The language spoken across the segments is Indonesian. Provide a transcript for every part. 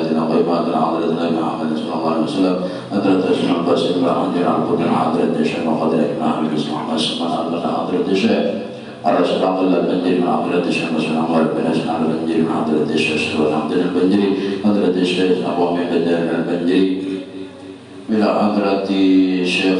غيبات حضرة النبي محمد صلى الله عليه وسلم حضرة الشيخ القاسم رحمة الله عليه حضرة الشيخ وقدر ابن الشيخ محمد صلى الله عليه وسلم حضرة الشيخ الرشيد عبد الله البنجري من حضرة الشيخ مسلم عمر بن حسن البنجري من حضرة الشيخ سلمان عبد البنجري حضرة الشيخ أبو عمير البنجري من حضرة الشيخ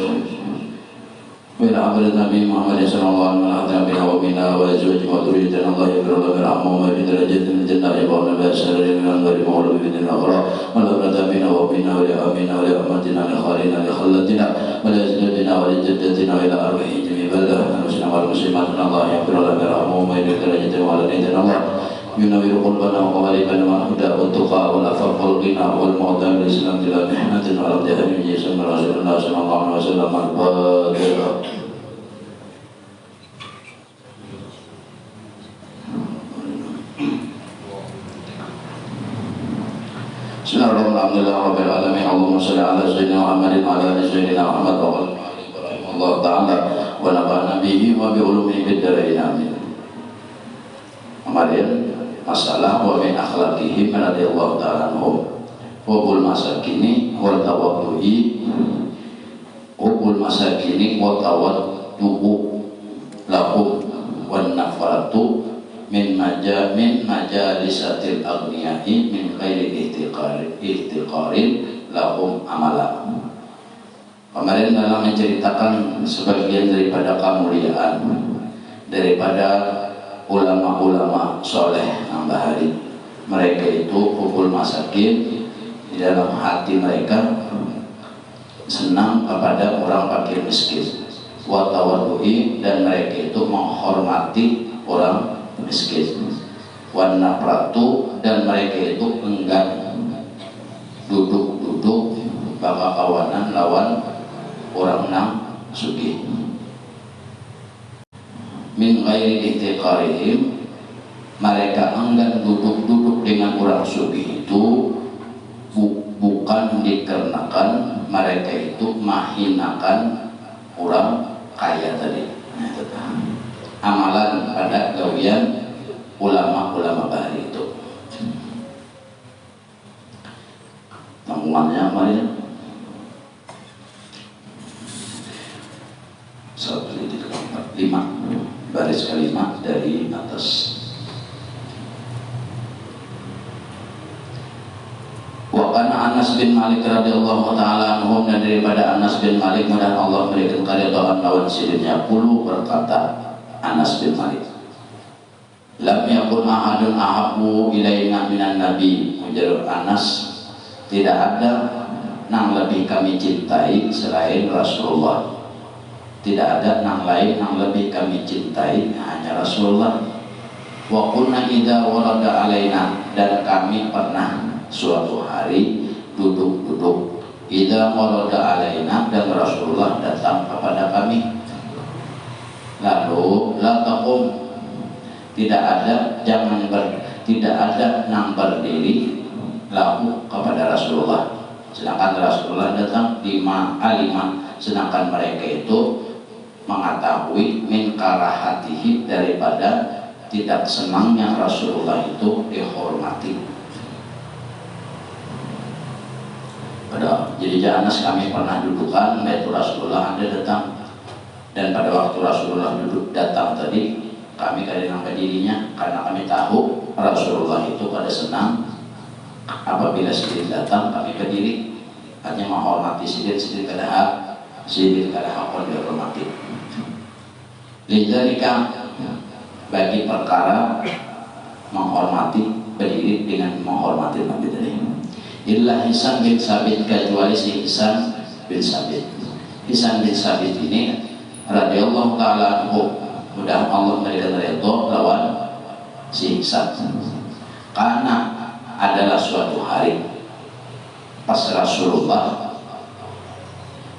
من حضرة النبي محمد صلى الله عليه وسلم حضرة بنا وبنا وأزواجنا وذريتنا الله يغفر لنا ويرحمهم بدرجة من الجنة يبارك لنا بأسرار من النار مولى بإذن الأخرى ولنا بنا وبنا ولأمنا ولأمتنا لخالنا لخلتنا ولأجدادنا ولجدتنا وإلى أرواح جميع بلدنا المسلمين والمسلمات الله يغفر لنا ويرحمهم بدرجة ولدنا الله ينور قلوبنا وقوالبنا والهدى والتقى والعفاف والغنى والموت والإسلام إلى محنة ورد أمين جسم رسول الله صلى الله عليه وسلم الفاتحة. Bismillahirrahmanirrahim. Alhamdulillah rabbil alamin. Allahumma shalli ala sayyidina Muhammadin wa ala ali sayyidina Muhammad wa ala ali Allah ta'ala wa nafa'na bihi wa bi ulumihi bid darain amin. Kemarin masalah wa min akhlaqihim radhiyallahu ta'ala anhum hubul masakini wa tawaddu'i hubul masakini wa tawaddu'u lahum wan nafaratu min majalisatil aghniyai min ghairi ihtiqarin lahum amala. Kemarin dalam menceritakan sebagian daripada kemuliaan daripada ulama-ulama soleh nambahari mereka itu hubul masakin di dalam hati mereka senang kepada orang fakir miskin wa tawaddu'i dan mereka itu menghormati orang miskin wan nafratu dan mereka itu enggan duduk-duduk bakal kawanan lawan orang nang sugih min ghairi ihtiqarihim mereka enggan duduk-duduk dengan orang sugih itu bukan dikarenakan mereka itu menghinakan orang kaya tadi. Amalan pada gawian ulama-ulama bahari itu. Namunnya Maria 5 baris kalimat dari atas. Wa kana Anas bin Malik radhiyallahu taala anhu dan daripada Anas bin Malik mudah Allah memberikan keridhaan lawan sirnya puluh berkata Anas bin Malik lam yakun ahadun ahabbu ilaina minan nabi menurut Anas tidak ada yang lebih kami cintai selain Rasulullah, tidak ada yang lain yang lebih kami cintai hanya Rasulullah. Wa kunna idza warada alaina dan kami pernah suatu hari duduk-duduk idza warada alaina dan Rasulullah datang kepada kami lalu la taqum tidak ada tidak ada yang berdiri lahu kepada Rasulullah sedangkan Rasulullah datang 5 sedangkan mereka itu mengetahui min karahatihi daripada tidak senangnya Rasulullah itu dihormati. Jadi Anas kami pernah dudukan yaitu Rasulullah ada datang dan pada waktu Rasulullah duduk datang tadi kami kadang angkat dirinya karena kami tahu Rasulullah itu pada senang apabila sidin datang kami berdiri hanya menghormati sidin kada hak dihormati. Lidzalika bagi perkara menghormati berdiri dengan menghormati Nabi tadi. Illa Hisan bin Sabit kecuali si Hisan bin Sabit. Hisan bin Sabit ini radhiyallahu taala anhu mudah Allah memberikan ridho lawan si Hisan. Karena adalah suatu hari pas Rasulullah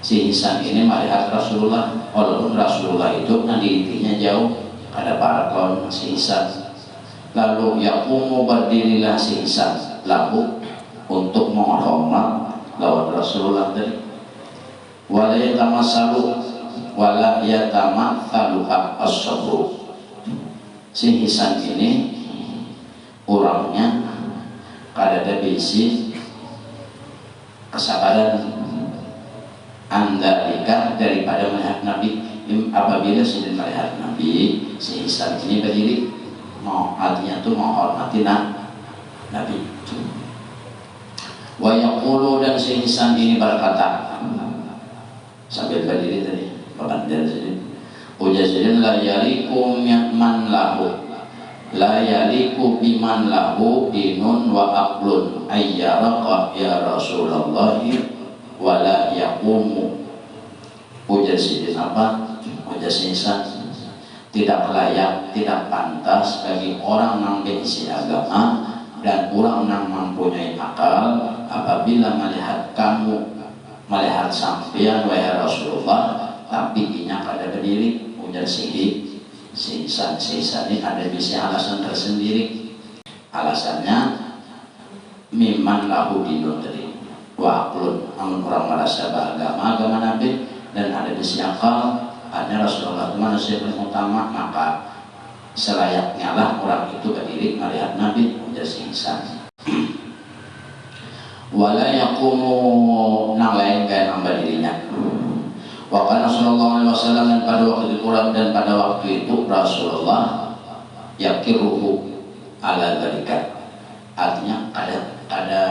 si Hisan ini melihat Rasulullah walaupun Rasulullah itu nantinya jauh ada para kawan si Hisan lalu yaqumu berdirilah si Hisan lalu untuk menghormat lawan Rasulullah tadi wala yatamassalu as-sabru si Hisan ini orangnya kadada bisi kesabaran andalika daripada melihat Nabi. Apabila sudah melihat Nabi, si Ihsan ini berdiri, mau artinya tuh mau hormati Nabi. Wa yaqulu, dan si Ihsan ini berkata sambil berdiri tadi berkandar sini, ujazirin la yaliku man lahu, la yaliku biman lahu dinun wa aqlun ayyaraqa ya Rasulullah wa la yaqumu. Ujazirin apa? Ujazirin tidak layak, tidak pantas bagi orang yang berisi agama dan orang yang mempunyai akal apabila melihat kamu, melihat sampean wahai Rasulullah, tapi inya kada berdiri. Ujar si Ihsan ini ada bisa alasan tersendiri. Alasannya miman lahu dinun tadi wa aqlun, namun orang merasa beragama Nabi dan ada bisa akal. Hanya Rasulullah itu manusia paling utama, maka selayaknya lah orang itu berdiri melihat Nabi. Ujar si Ihsan. Wala yaqumu, nang lain gaya nang berdirinya. Wa kana sallallahu alaihi wasallam, dan pada waktu itu dan pada waktu itu Rasulullah yakiruhu ala dzalika, artinya ada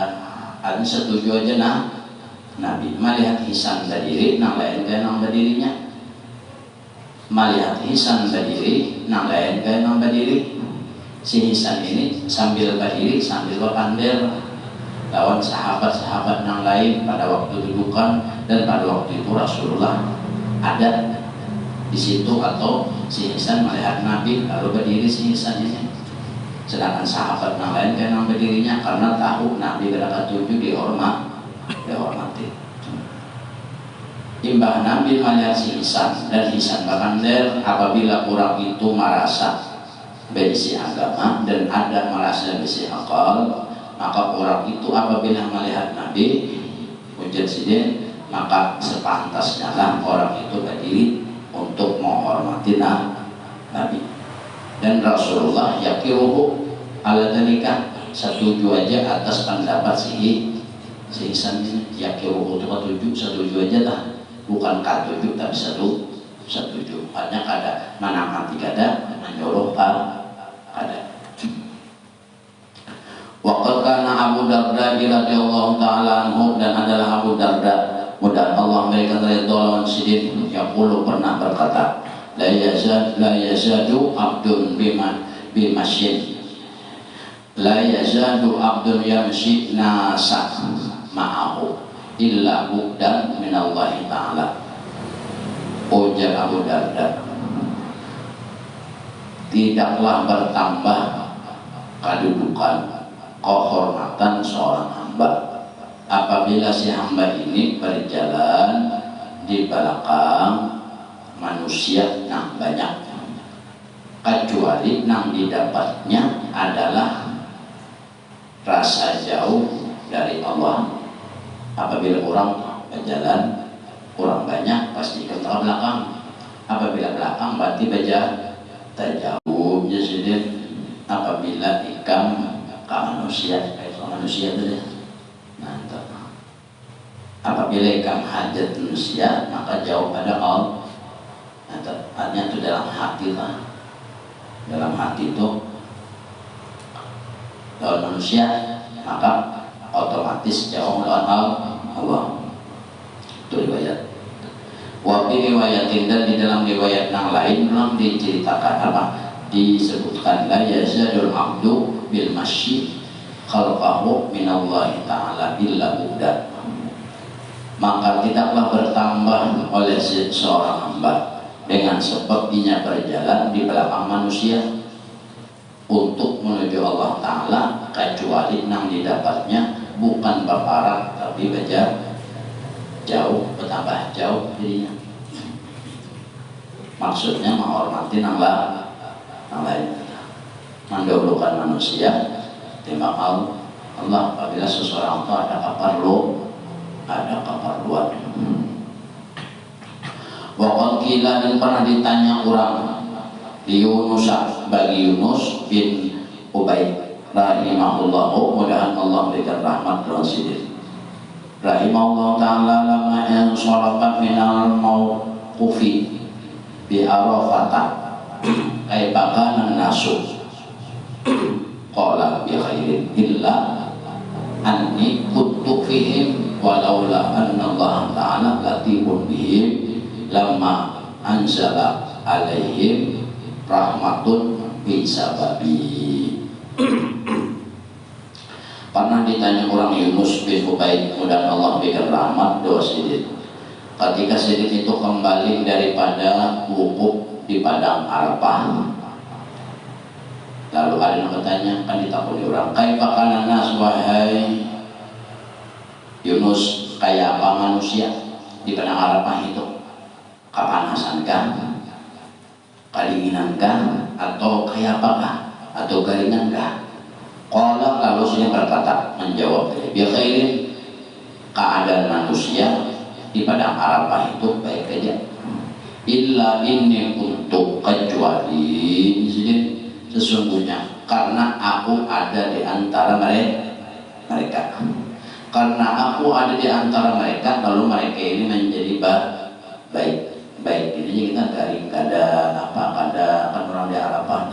setuju aja Nabi melihat Ihsan berdiri, nang lain gaya nang berdirinya. Melihat Ihsan berdiri, nang lain gaya nang berdiri. Si Ihsan ini sambil berdiri sambil berpander lawan sahabat-sahabat yang lain pada waktu dudukan, dan pada waktu itu Rasulullah ada di situ atau si Ihsan melihat Nabi lalu berdiri si Ihsan ini, sedangkan sahabat yang lain kan yang berdirinya karena tahu Nabi berkata tujuh dihormati. Imbah Nabi melihat si Ihsan dan Ihsan berpander, apabila orang itu merasa berisi agama dan ada merasa berisi akal, maka orang itu apabila melihat Nabi, ujar sidin, maka sepantasnya lah orang itu berdiri untuk menghormati Nabi. Dan Rasulullah yakiruhu ala dzalika, setuju aja atas pendapat si Ihsan ini. Yakiruhu itu setuju aja lah, bukan katuju tapi setuju. Hanya kada menamati, kada menyuruh kada. Waqad kana Abu Darda radhiyallahu ta'ala anhu, dan adalah Abu Darda mudah Allah memberikan ridha sidin, yaqulu pernah berkata, la yazadu abdun bimasyin, la yazadu abdun yamshi nasa ma'ahu illa bu'dan minallahi ta'ala. Ujar Abu Darda, tidaklah bertambah kedudukan kehormatan seorang hamba apabila si hamba ini berjalan di belakang manusia yang banyak, kecuali yang didapatnya adalah rasa jauh dari Allah. Apabila orang berjalan, orang banyak pasti ke belakang. Apabila belakang berarti terjauh. Jadi apabila ikam manusia itu ya. Mantap. Apabila ikam hajat manusia, maka jauh pada Allah. Mantap. Artinya itu dalam hati lah. Dalam hati itu lawan manusia, maka otomatis jauh lawan Allah. Itu riwayat. Wa fi riwayatin, dan di dalam riwayat yang lain belum diceritakan apa? Disebutkan la yazadul abdu bil masyi khalqahu minallahi ta'ala illa buddha, maka tidaklah bertambah oleh seorang hamba dengan sebabnya berjalan di belakang manusia untuk menuju Allah Ta'ala, kecuali yang didapatnya bukan berparah tapi jauh, bertambah jauh dirinya. Maksudnya menghormati yang lain, mendahulukan manusia timbang Allah. Apabila seseorang itu ada keperluan. Waqad qila, dan pernah ditanya orang di Yunus bagi Yunus bin Ubaid rahimahullah, mudah-mudahan Allah berikan rahmat kepada Sidin. Rahimahullah ta'ala lama yang sharafa minal mauqufi bi Arafata kaibakana nasu qala bi khairin illa anni kuntu fihim walaula anna Allah ta'ala latifun bihim lama anzala alaihim rahmatun bisababi. Pernah ditanya orang Yunus bin Ubaid, mudah Allah berikan rahmat, doa Sidin. Ketika Sidin itu kembali daripada wukuf di padang Arafah, lalu ada yang bertanya, kan ditakuni orang, kaifa kana nas wahai Yunus, kayak apa manusia di padang Arafah itu? Kapanasankah, kadinginankah, atau kayak apakah, atau garingankah? Qala, kalau Sidin berkata, menjawab, bi khairin, keadaan manusia di padang Arafah itu baik saja. Illa inni untuk kecuali Sidin, sesungguhnya karena aku ada di antara mereka. Karena aku ada di antara mereka, lalu mereka ini menjadi baik. Ini kita garing kada kan orang di Arafah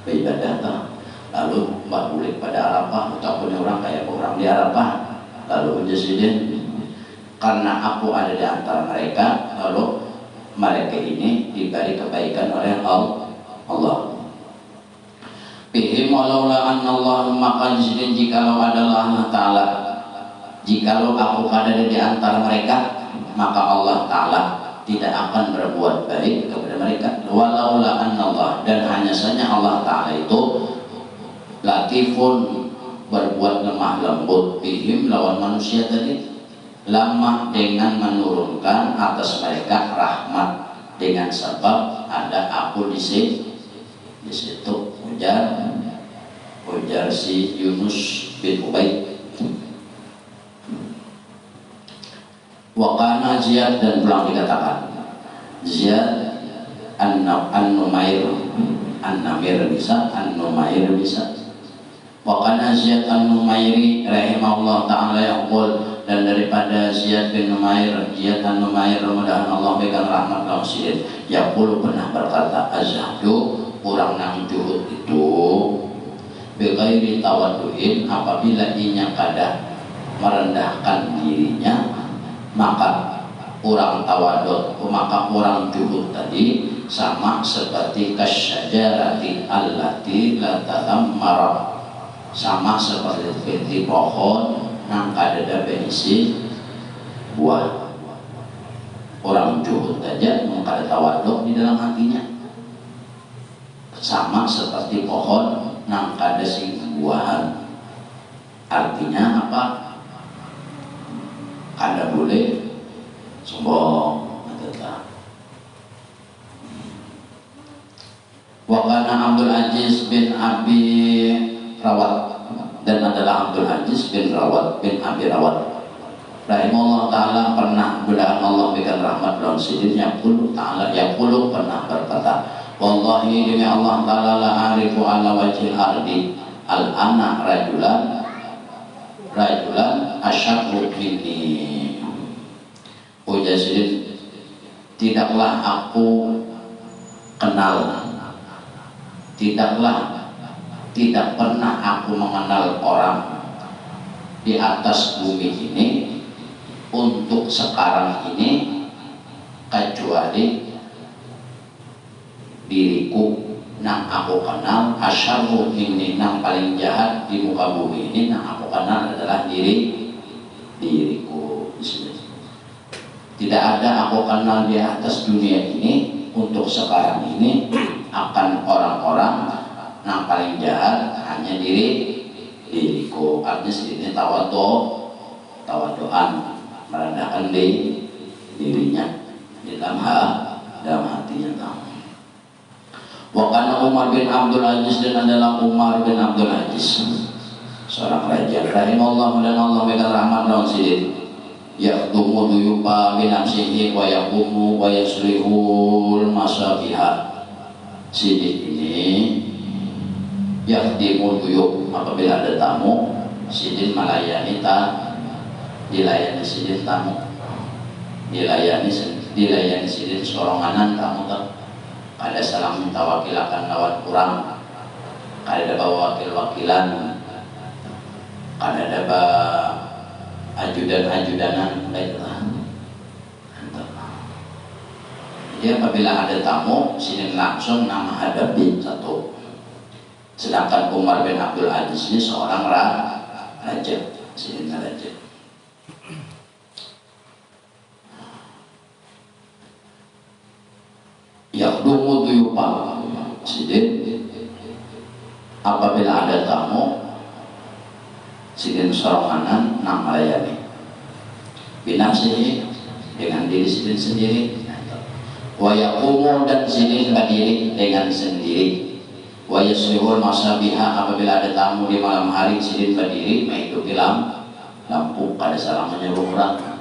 beribadah lalu balik pada Arafah, ataupun orang kayak orang di Arafah, lalu Sidin karena aku ada di antara mereka, lalu mereka ini diberi kebaikan oleh Allah. Bihim walaula anna Allah, maka Sidin jikalau adalah Allah Ta'ala, jikalau aku ada di antara mereka, maka Allah Ta'ala tidak akan berbuat baik kepada mereka. Walaula anna Allah, dan hanya saja Allah Ta'ala itu latifun, berbuat lemah lembut, bihim lawan manusia tadi, lama dengan menurunkan atas mereka rahmat dengan sebab ada aku di situ. Ujar si Yunus bin Ubaid. Wakana Ziyad, dan pulang dikatakan Ziyad an-Numair bisa. Wakana Ziyad an-Numairi rahimahullah ta'ala yaqul, dan daripada Ziyad bin Numair, Ziyad an-Numair, mudah-mudahan Allah berikan rahmat kepada Sidin, yaqul, pernah berkata, azhadu, kurang nang juhud itu bighairi tawadduin, apabila inya kada merendahkan dirinya, maka kurang tawadud, maka kurang juhud tadi sama seperti kasyajarati allati la tatammara, sama seperti pohon yang kada berisi buah. Orang juhud saja kada tawadud di dalam hatinya, sama seperti pohon yang kada sing buahan. Artinya apa? Kada boleh sombong. Wakana Abdul Aziz bin Abi Rawat, dan adalah Abdul Aziz bin Rawat bin Abi Rawat rahimahullah ta'ala, pernah, mudah Allah berikan rahmat dalam Sidin, yaqulu pernah berkata, wallahi demi Allah ta'ala la arifu ala wajhil ardi al-ana rajulan asyarru minni. Ujar Sidin, tidaklah aku kenal, tidak pernah aku mengenal orang di atas bumi ini untuk sekarang ini kecuali diriku nang aku kenal asyarru minni, nang paling jahat di muka bumi ini nang aku kenal adalah diriku. Tidak ada aku kenal di atas dunia ini untuk sekarang ini akan orang-orang yang paling jahat hanya diriku. Artinya sedikit tawaduan, merendahkan dirinya di dalam hatinya. Wakana Umar bin Abdul Aziz, dan adalah Umar bin Abdul Aziz seorang raja rahimahullah, dan Allah berikan rahmat dalam Sidin, yaqtumu duyupa bin nafsihi wa yaqumu wa yaslihul masabiha. Sidin ini Yakhdimu duyuk, apabila ada tamu sidin melayani dilayani sidin tamu, dilayani sidin soronganan tamu tak ada salam minta wakilakan lawan kurang, ada bawa wakil-wakilan, ada ajudan-ajudanan, baiklah. Jadi apabila ada tamu sidin langsung nama hadapi satu. Sedangkan Umar bin Abdul Aziz ini seorang raja, sidin raja. Yakhdumu duyupa, sidin apabila ada tamu sidin soronganan nang melayani binafsihi dengan diri sidin sendiri, wa yaqumu dan sidin berdiri dengan sendiri, wa yasrihul masabiha apabila ada tamu di malam hari sidin berdiri menghidupi lampu pada salam menyuruh orang.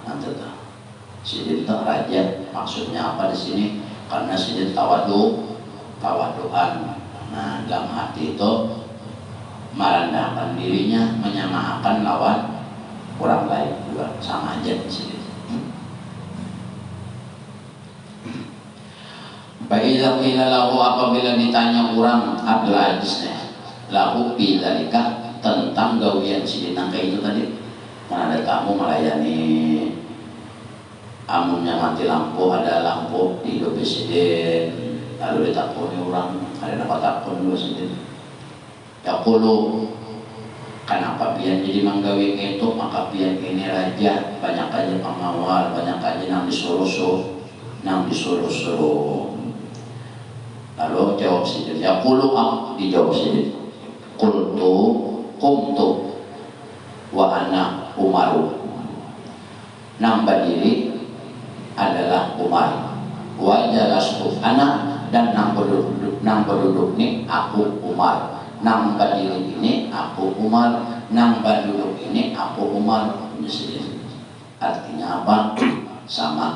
Nanti sidin itu raja, maksudnya apa di sini? Karena sidin tawaduan. Nah, dalam hati itu merendahkan dirinya, menyamakan lawan orang lain juga sama aja di sini. Fa'idza qila lahu apabila ditanya orang Abdul Aziz lahu bidzalika tentang gawian sidin nangka itu tadi, mana ada tamu melayani, amunnya mati lampu, ada lampu di hidup sidin, lalu ditakuni orang, ada dapat takun dulu sidin. Yaqulu kenapa pian jadi manggawi itu, maka pian ini raja, banyak aja pengawal, banyak aja nang disuruh-suruh. Lalu jawab sidin, yaqulu dijawab sidin, qumtu wa ana Umaru, nang berdiri adalah Umar, wa jalastu ana dan nang berduduk ini aku Umar, nang berdiri ini aku Umar, nang berduduk ini aku Umar. Artinya apa? Sama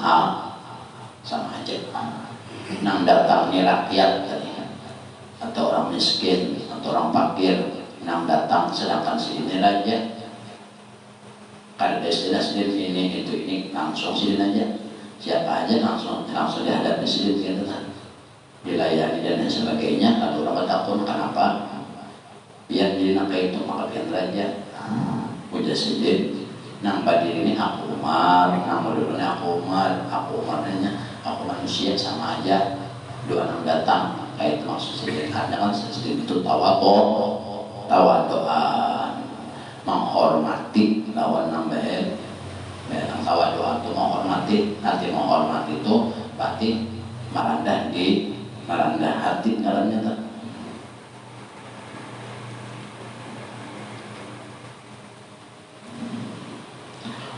aja. Nang datang ini rakyat atau orang miskin atau orang fakir, nang datang sedangkan sidin raja. Kalau istilah sidin ini itu ini langsung sidin aja, siapa aja langsung dihadapi sidin gitu kan, dilayani dan sebagainya. Kalau orang takut kenapa biar diri nangka itu maka biar raja puja sidin. Nang berdiri ini aku Umar, nang berduduknya aku Umar nanya aku manusia sama aja, doa nang datang kayak itu maksud sidin. Ada kan sidin itu tawadoan, menghormati lawan nang baik. Tawadoan itu menghormati, nanti menghormati itu berarti merendah hati dalamnya tak.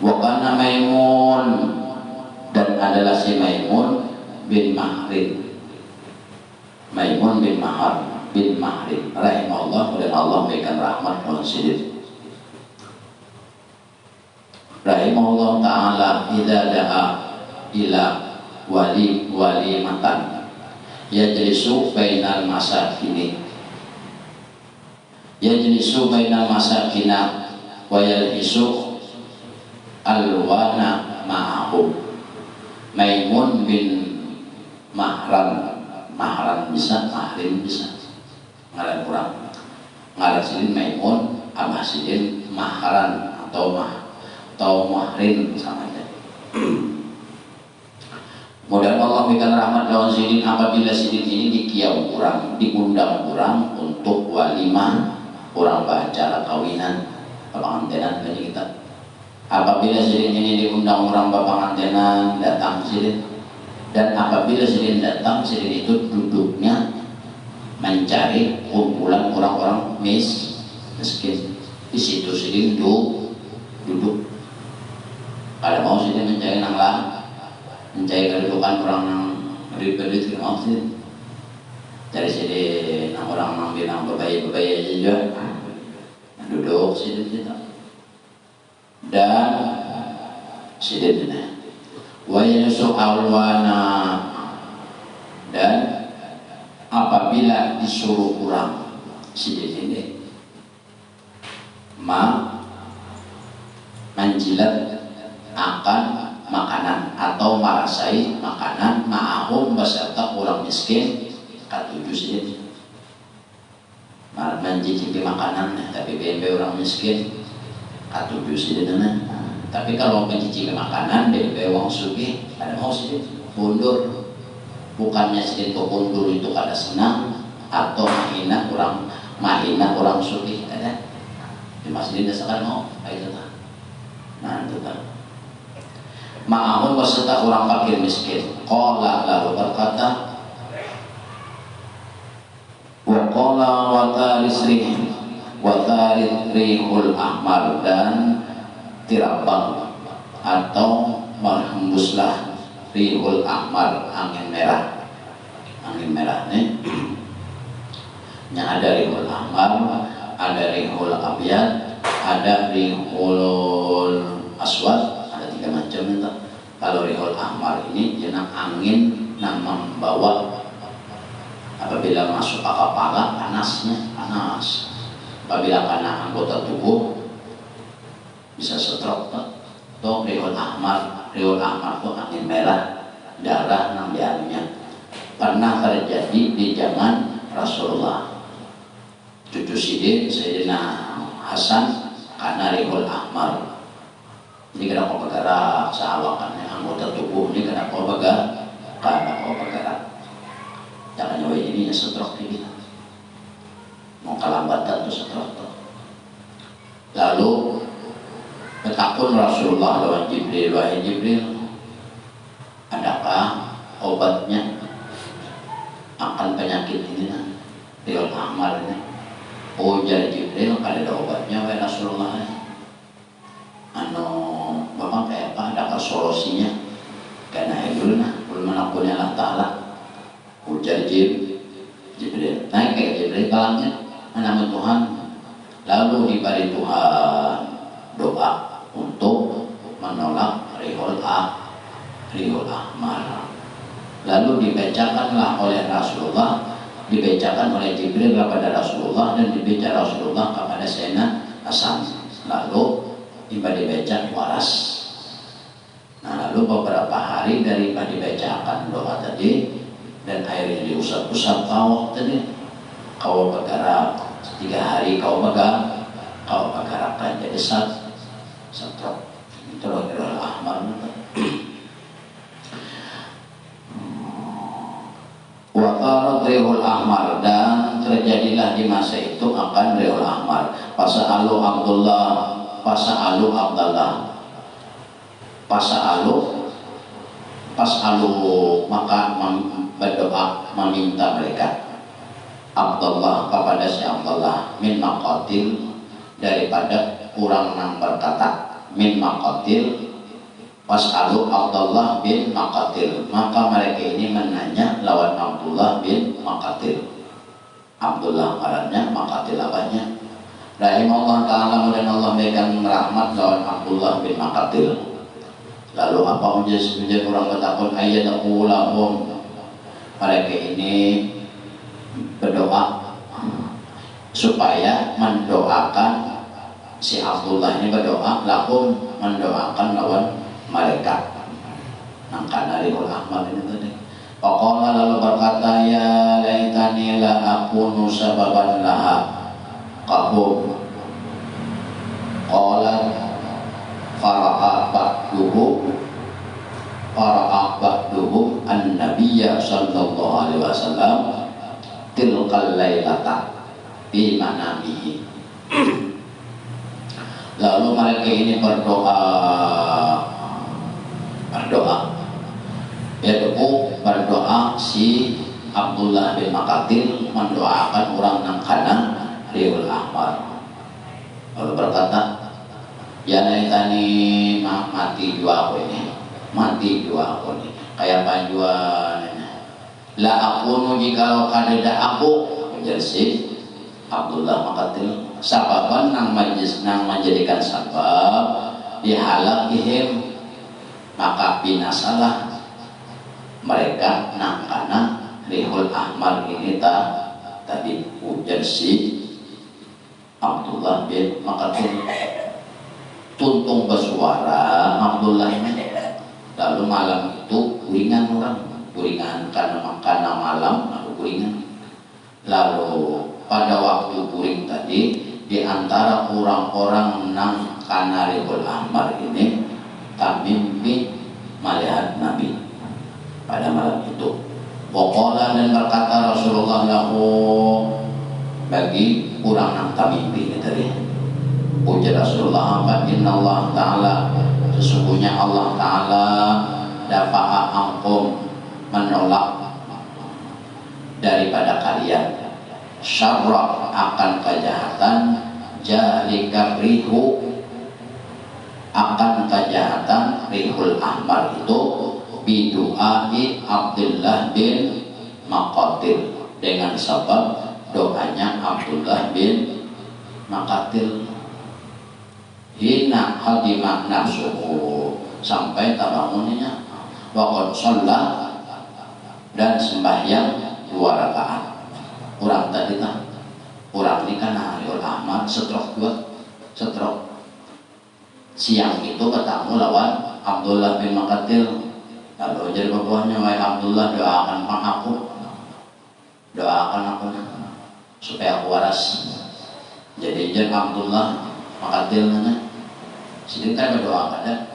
Wakana Maimun dan adalah si Maimun bin Mahrin, rahimahullah, dan Allah berikan rahmat kepada sidin. Rahimahullah ta'ala idza da'a ila wali matan yajlisu bainal masakina wa yalhisu alwana ma'ahum. Maimun bin Mahran bisa, Mahrin bisa, ngaran kurang, ngaran sidin Maimun, abah sidin Mahran atau Mahrin sama aja. Mudah Allah berikan rahmat lawan sidin apabila sidin ini diundang orang untuk walimah, orang acara kawinan, pengantinan bagi kita. Apabila sidin ini diundang orang pengantinan, datang sidin. Dan apabila sidin datang, sidin itu duduknya mencari kumpulan orang-orang miskin. Di situ sidin duduk. Kalau mau sidin mencari mencari kedudukan orang yang berdiri mau sidin. Dari sidin orang yang bilang bebayi juga duduk sidin kita. Dan sidin ini wa yusuf alwana, dan apabila disuruh kurang si ini menjilat akan makanan atau merasai makanan ma'ahum beserta orang miskin katujuh sih mencicipi makanan tapi BNB orang miskin katujuh sih tapi kalau mencicipi makanan BNB orang sugih ada mau sih mundur bukannya sih mundur itu kada senang atau mahina orang sugih ada di masjid sekarang mau itu tak nah itu tak ma'ahum beserta orang fakir miskin qala lalu berkata wa qala wa tarihul ahmar dan tirabang atau menghembuslah rihul ahmar angin merah nih yang ada rihul ahmar ada rihul abyad ada rihul aswad ada 3 macam itu. Kalau rihul ahmar ini jenak angin yang membawa apabila masuk ke kepala panas. Apabila kena anggota tubuh bisa stroke tuh rihul ahmar itu angin merah darah nang dialaminya pernah terjadi di zaman Rasulullah cucu Sidin Sayyidina Hasan karena rihul ahmar ini kena kau bergerak seawakannya anggota tubuh ini kena kau bergerak jangan nyawa ini stroke ini mau kelambatan tuh stroke tuh. Lalu bertakun Rasulullah lawan Jibril, wahai Jibril, adakah obatnya akan penyakit ini rihul ahmar ini? Oh jadi Jibril kada ada obatnya wahai Rasulullah. Bapak kayak apa? Adakah solusinya? Karena dulu belum menakunnya Allah Ta'ala. Ujar Jibril naik kayak Jibril ke langit menama Tuhan, lalu diberi Tuhan doa untuk menolak rihul ahmar. Lalu dibacakanlah oleh Rasulullah, dibacakan oleh Jibril kepada Rasulullah dan dibaca Rasulullah kepada Sayyidina Hasan. Lalu dibaca waras. Nah lalu beberapa hari dari dibacakan doa tadi dan airnya diusap-usap kau tadi kau bergerak 3 hari kau bergerak jadi stroke itu rihul ahmar. Wa rihul ahmar dan terjadilah di masa itu akan rihul ahmar. Pasa'alu maka berdoa meminta mereka Abdullah kepada si Abdullah min maqatil daripada kurang nang berkata min maqatil pas'alu Abdullah bin maqatil maka mereka ini menanya lawan Abdullah bin maqatil. Abdullah marahnya maqatil apanya rahimahullah ta'ala dan Allah berikan rahmat lawan Abdullah bin maqatil. Lalu apa menjadi orang bertakun ayyadahu lahum mereka ini berdoa supaya mendoakan si Abdullah ini berdoa lahum mendoakan lawan mereka nangkana rihul ahmar ini tadi. Faqala lalu berkata ya laitani la akunu sababan laha kahum qala fara'a ba'duhu an-nabiyya sallallahu alaihi wasallam tilqal lailata bi manamihi. Lalu mereka ini berdoa si Abdullah bin Maqatil mendoakan orang nang kana rihul ahmar. Lalu berkata ya laitani mati jua aku ini kayak panjuan la akunu jikalau kadeda aku menjadi Abdullah Maqatil sababan nang menjadikan sabab dihalakihim maka binasalah mereka nang kana rihul ahmar ini tadi ujar si Abdullah bin Makatil tuntung bersuara Abdullah ini. Lalu malam itu kuringan karena malam lalu kuringan. Lalu pada waktu kuring tadi di antara orang-orang nang Kanarihul Ahmar ini mimpi melihat Nabi pada malam itu. Waqala dan berkata Rasulullah lahu bagi orang nang mimpi ini tadi. Ujar Rasulullah apa? Inna Allah Ta'ala sesungguhnya Allah Ta'ala dafa'a angkum menolak daripada kalian syarra akan kejahatan jalika rihu akan kejahatan rihul ahmar itu bidu'ai Abdullah bin Maqatil dengan sebab doanya Abdullah bin Maqatil hina hadimah nafsuhu sampai tabangunnya waqad sholat dan sembahyang 2 rakaat. Orang tadi kan orang ini kan Kanarihul Ahmar stroke siang itu ketemu lawan Abdullah bin Maqatil. Lalu jadi bawahnya wahai Abdullah doakan aku supaya aku waras. Jadi jadi Abdullah Maqatil nanya sedih kan berdoa pada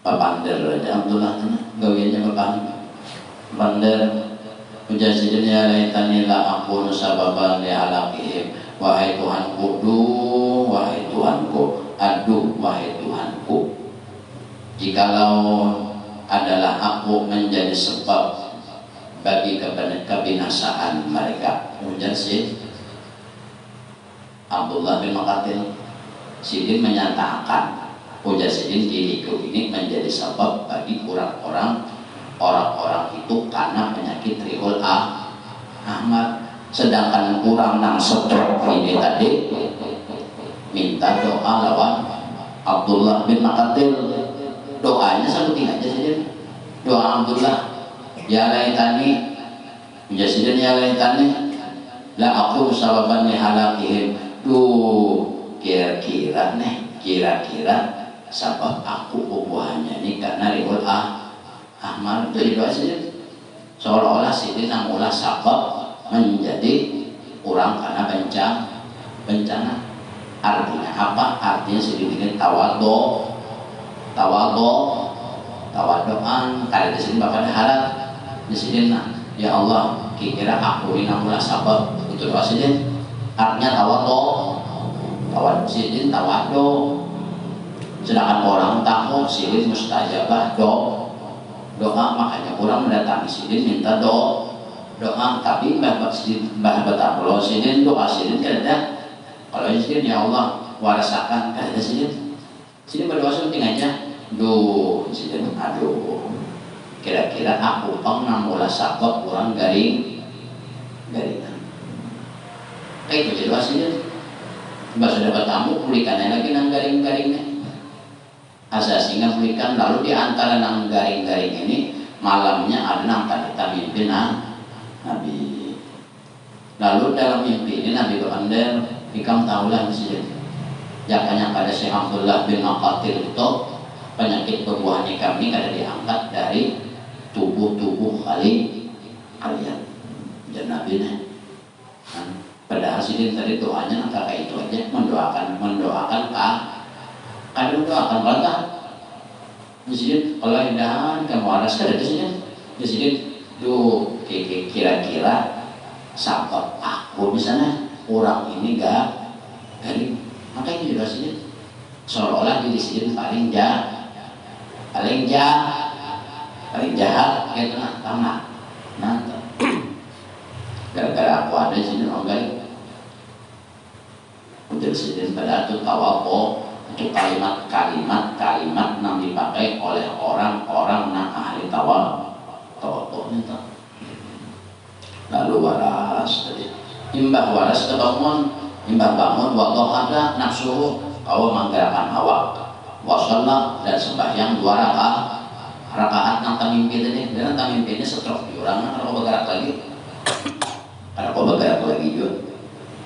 papander aja Abdullah nanya gawiannya papander Mujazidin ya laitani la aku nusababan li halaqihim wahai Tuhanku wahai Tuhanku jikalau adalah aku menjadi sebab bagi kebinasaan mereka. Kemudian si Abdullah bin Maqatil Sidin menyatakan ujar Sidin diriku ini menjadi sebab bagi orang-orang itu karena penyakit rihul ahmar. Sedangkan kurang nang stroke ini tadi minta doa lawan Abdullah bin Maqatil. Doanya sebutin aja Sidin. Doa Abdullah ya laitani Sidin ya laitani la aku sababan li halakihim. Kira-kira sebab aku bubuhannya ini karena rihul ahmar itu doa Sidin. Seolah-olah Sidin namulah sabab menjadi orang karena bencana. Artinya apa? Artinya Sidin ini tawadoan karena Sidin bapak harap di Sidin ya Allah kira aku ini namulah sabab itu doa Sidin. Artinya Sidin tawado. Sedangkan orang takut Sidin mustajabah doa, makanya orang mendatangi Sidin minta doa. Tapi Mbah Betapolo Sidin doa Sidin kada. Kalau Sidin ya Allah warasakan kada Sidin berdoa penting aja. Sidin kira-kira aku pengamula sabab orang garingan. Kayak itu doa Sidin. Mbak sudah bertamu pulihkannya lagi nang garing-garingnya asasinya pulihkan. Lalu di antara nang garing-garing ini malamnya ada nang kita mimpi Nabi. Lalu dalam mimpi ini Nabi berunder ikam tahulah Sidin jakanya pada Syekh Abdullah bin Maqatil itu penyakit berbuah nikah ini kada diangkat dari tubuh kalian dan Nabi nih. Padahal Sidin tadi doanya kayak itu aja mendoakan kadang mendoakan bantah di Sidin kalau edahan kamu waras kan ada di Sidin kira-kira sabab aku misalnya orang ini garing makanya juga Sidin seolah-olah di Sidin paling jahat gitu tamat gara-gara aku ada di Sidin orang garing. Ujar Sidin pada itu tawapo itu kalimat yang dipakai oleh orang-orang yang ahli tawapo itu. Lalu waras tadi imbah waras kebangun imbah bangun waktu ada nafsu kau menggerakkan awak wasallah dan sembahyang 2 rakaat nang tamimpi tadi. Dan tamimpi ini stroke di orang kalau bergerak lagi juga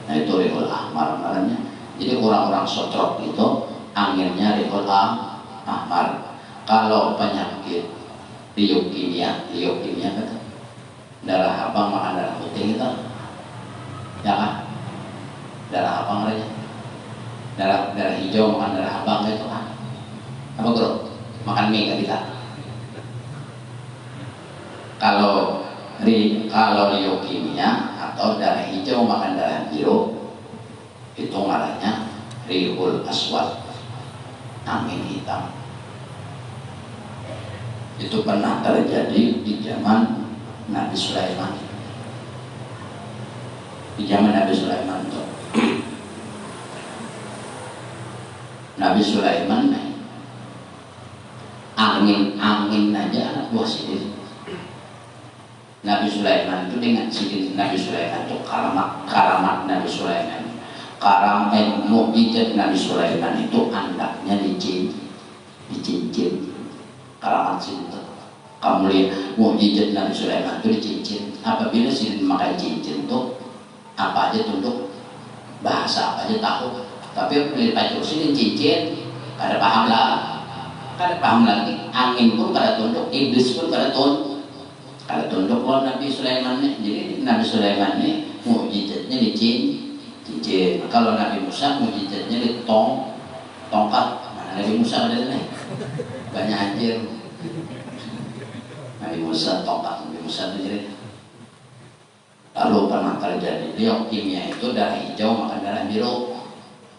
Nah itu Rihul Ahmar namanya. Jadi orang-orang sotrok itu anginnya Rihul Ahmar. Kalau penyakit leukemia kan darah abang makan darah putih itu, ya kan? Darah abang aja, darah hijau makan darah abang itu kan? Apa bro? Makan mie gak kita? Kalau leukemia atau darah hijau makan darah biru itu ngarannya Rihul Aswad, angin hitam. Itu pernah terjadi di zaman Nabi Sulaiman. Di zaman Nabi Sulaiman itu Nabi Sulaiman angin aja anak buah sidin. Nabi Sulaiman itu dengan sidin Nabi Sulaiman itu karamat Nabi Sulaiman. Mukjizat Nabi Sulaiman itu anaknya dicincin. Karamat cinta. Kamu lihat mukjizat Nabi Sulaiman itu dicincin. Apabila sidin makan cincin itu apa aja tunduk, bahasa apa aja tahu. Tapi pilih pacul sidin cincin, kada paham lagi. Angin pun kada tunduk, iblis pun kada tunduk kalau Nabi Sulaiman nih. Jadi Nabi Sulaiman nih mukjizatnya dicincin. Kalau Nabi Musa mukjizatnya di tongkat. Mana Nabi Musa ada nih? Banyak anjir. Nabi Musa tongkat, Nabi Musa itu jadi. Lalu pernah terjadi leukemia itu darah hijau makan darah biru.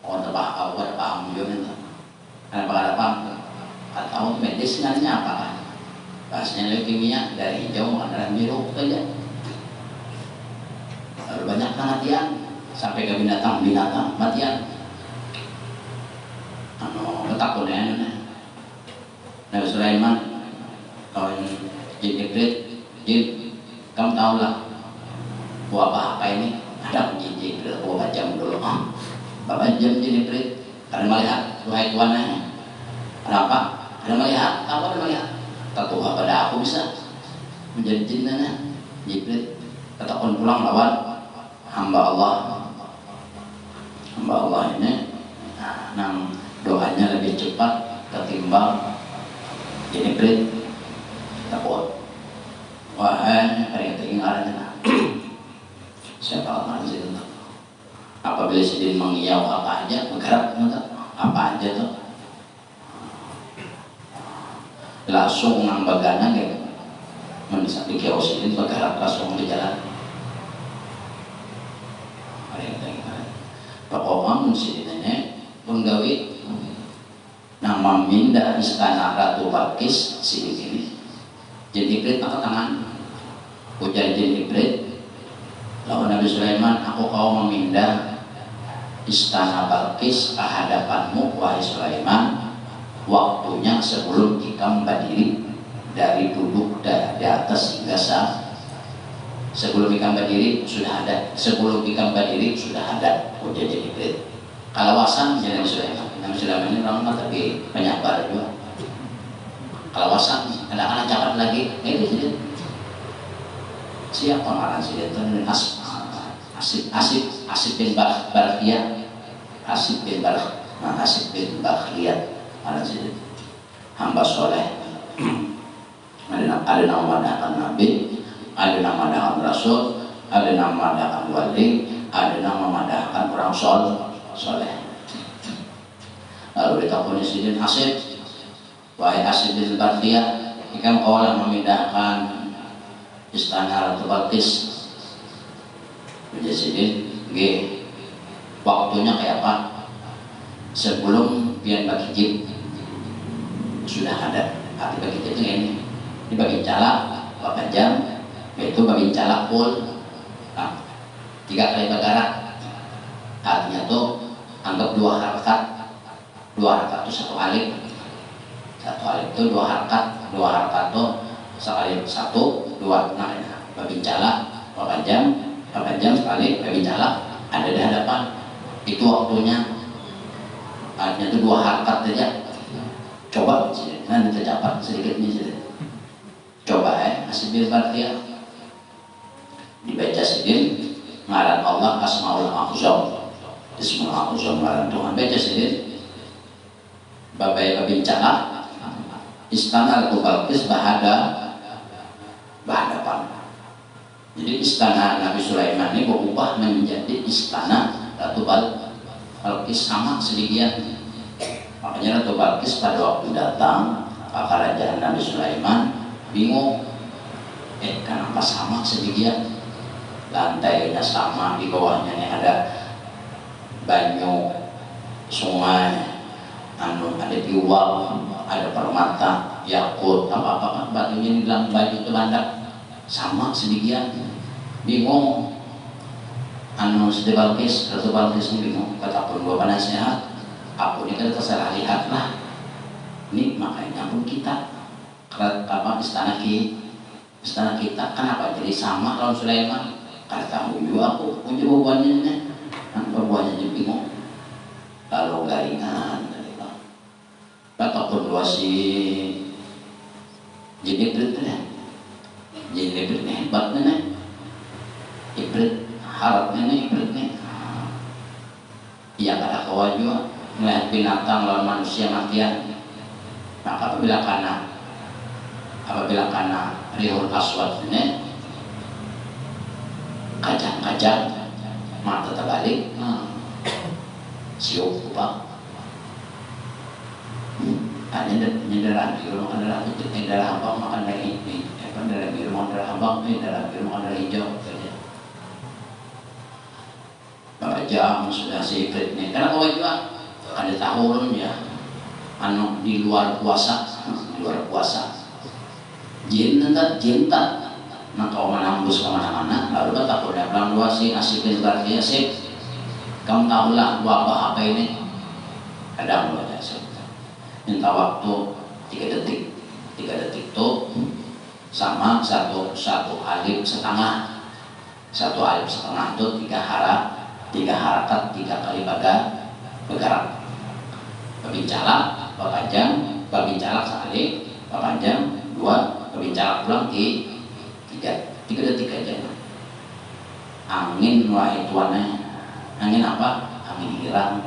Ada paham juga. Ada paham? Atau medis sebenarnya apa kan? Bahasanya leukemia dari hijau makan darah biru saja. Lalu banyak kematian sampai ke binatang matian. Ketakutannya Nabi Sulaiman kawan jin iblis, kamu tahu lah apa ini? Ada jin iblis, baca jam dulu. Bapak jam jin iblis, karena melihat wahai tuannya. Kenapa? Karena melihat, apa ada melihat? Tentu pada aku bisa menjadi jinnya Jibril. Katakan pulang lawan hamba Allah ini nang doanya lebih cepat ketimbang Jibril. Takut wahai hari tinggalnya siapa orang itu apabila sidin mengiyau apa aja bergerak apa aja tuh langsung nambagana gitu mendesak di kios ini bergerak langsung di jalan. Pokoknya sidinnya penggawi nama minda istana Ratu Balkis sidin ini jadi Ibrit angkat tangan ujar jadi Ibrit lawan Nabi Sulaiman aku kau memindah istana Balkis ke hadapanmu wahai Sulaiman. Waktunya sebelum ikam berdiri dari duduk di atas hingga sah. Sebelum ikam berdiri sudah ada. Sebelum ikam berdiri sudah ada. Udah jadi Ibrit. Kalawasan jadi Nabi Sulaiman. Nabi Sulaiman ini orang tapi penyabar juga. Kalawasan anak-anak capat lagi. Ini sih. Siapa pengarang sih itu? Asib bin Barkhiyah. Asib bin Barkhiyah. Ada sih hamba soleh. Ada nama madakan Nabi, ada nama madakan Rasul, ada nama madakan wali, ada nama madakan orang soleh. Lalu ditakuni sidin Asib, wahai Asib bin Barkhiyah, ikan kau yang memindahkan istana Ratu Balkis. Jadi sidin, waktunya kayak apa? Sebelum pian bagi jib sudah ada. Arti bagi jib ini dibagi calak 8 jam, yaitu bagi calak full 3 kali bagarak. Artinya tuh anggap 2 harakat. 2 harakat itu 1 alif. 1 alif itu 2 harakat. 2 harakat itu sekali 1, 2. Nah, bagi calak 8 jam sekali bagi calak ada di hadapan. Itu waktunya. Artinya itu 2 harakat saja. Coba nanti tercapat sedikit nih saja. Coba Asib bin Barkhiyah dibaca sidin ngaran Allah Asmaul A'zam, Ismul A'zam ngaran Tuhan. Baca sendiri babai bincang istana Ratu Balqis berhadapan. Jadi istana Nabi Sulaiman ini berubah menjadi istana Ratu Balqis sama sedikit. Makanya Ratu Balqis pada waktu datang ke kerajaan Nabi Sulaiman bingung, kenapa sama sedikit? Lantainya sama, di bawahnya nih ada banyu sungai, ada tiwal, ada permata, yakut, apa-apa kan batunya di dalam baju itu bandak sama sedikit, bingung. Siti Balqis, Ratu Balqis ini bingung, kata pun dua penasehat, aku ini kan terserah lihat lah, ini makanya pun kita istana kita kenapa jadi sama lawan Sulaiman? Kata uju aku, uju buahnya ini, buahnya jadi bingung. Lalu garingan, kata pun dua si Jinibrit hebat nih, Ibrit harapnya nih Ibrit nih. Iya kata kawan juga melihat binatang lawan manusia matian. Maka apabila karena Rihul Aswad ini kajang-kajang mata terbalik, siuk apa? Darah biru makan darah putih, darah abang makan darah ini, darah biru makan darah abang, darah biru makan darah hijau. Bapak jam sudah secret nih, karena kau juga ada tahun ya, di luar puasa, jin tak. Nah kau menambus kemana-mana, lalu kata aku udah bilang dua sih asik sekarang sih, kamu tahulah wabah apa ini, kadang dua sih, minta waktu 3 detik itu sama satu alif setengah itu 3 harakat 3 kali bergerak, berbincang, berbincang sekali, berpanjang 2, berbincang pulang 3 detik aja. Angin wahai tuannya, angin apa? Angin girang.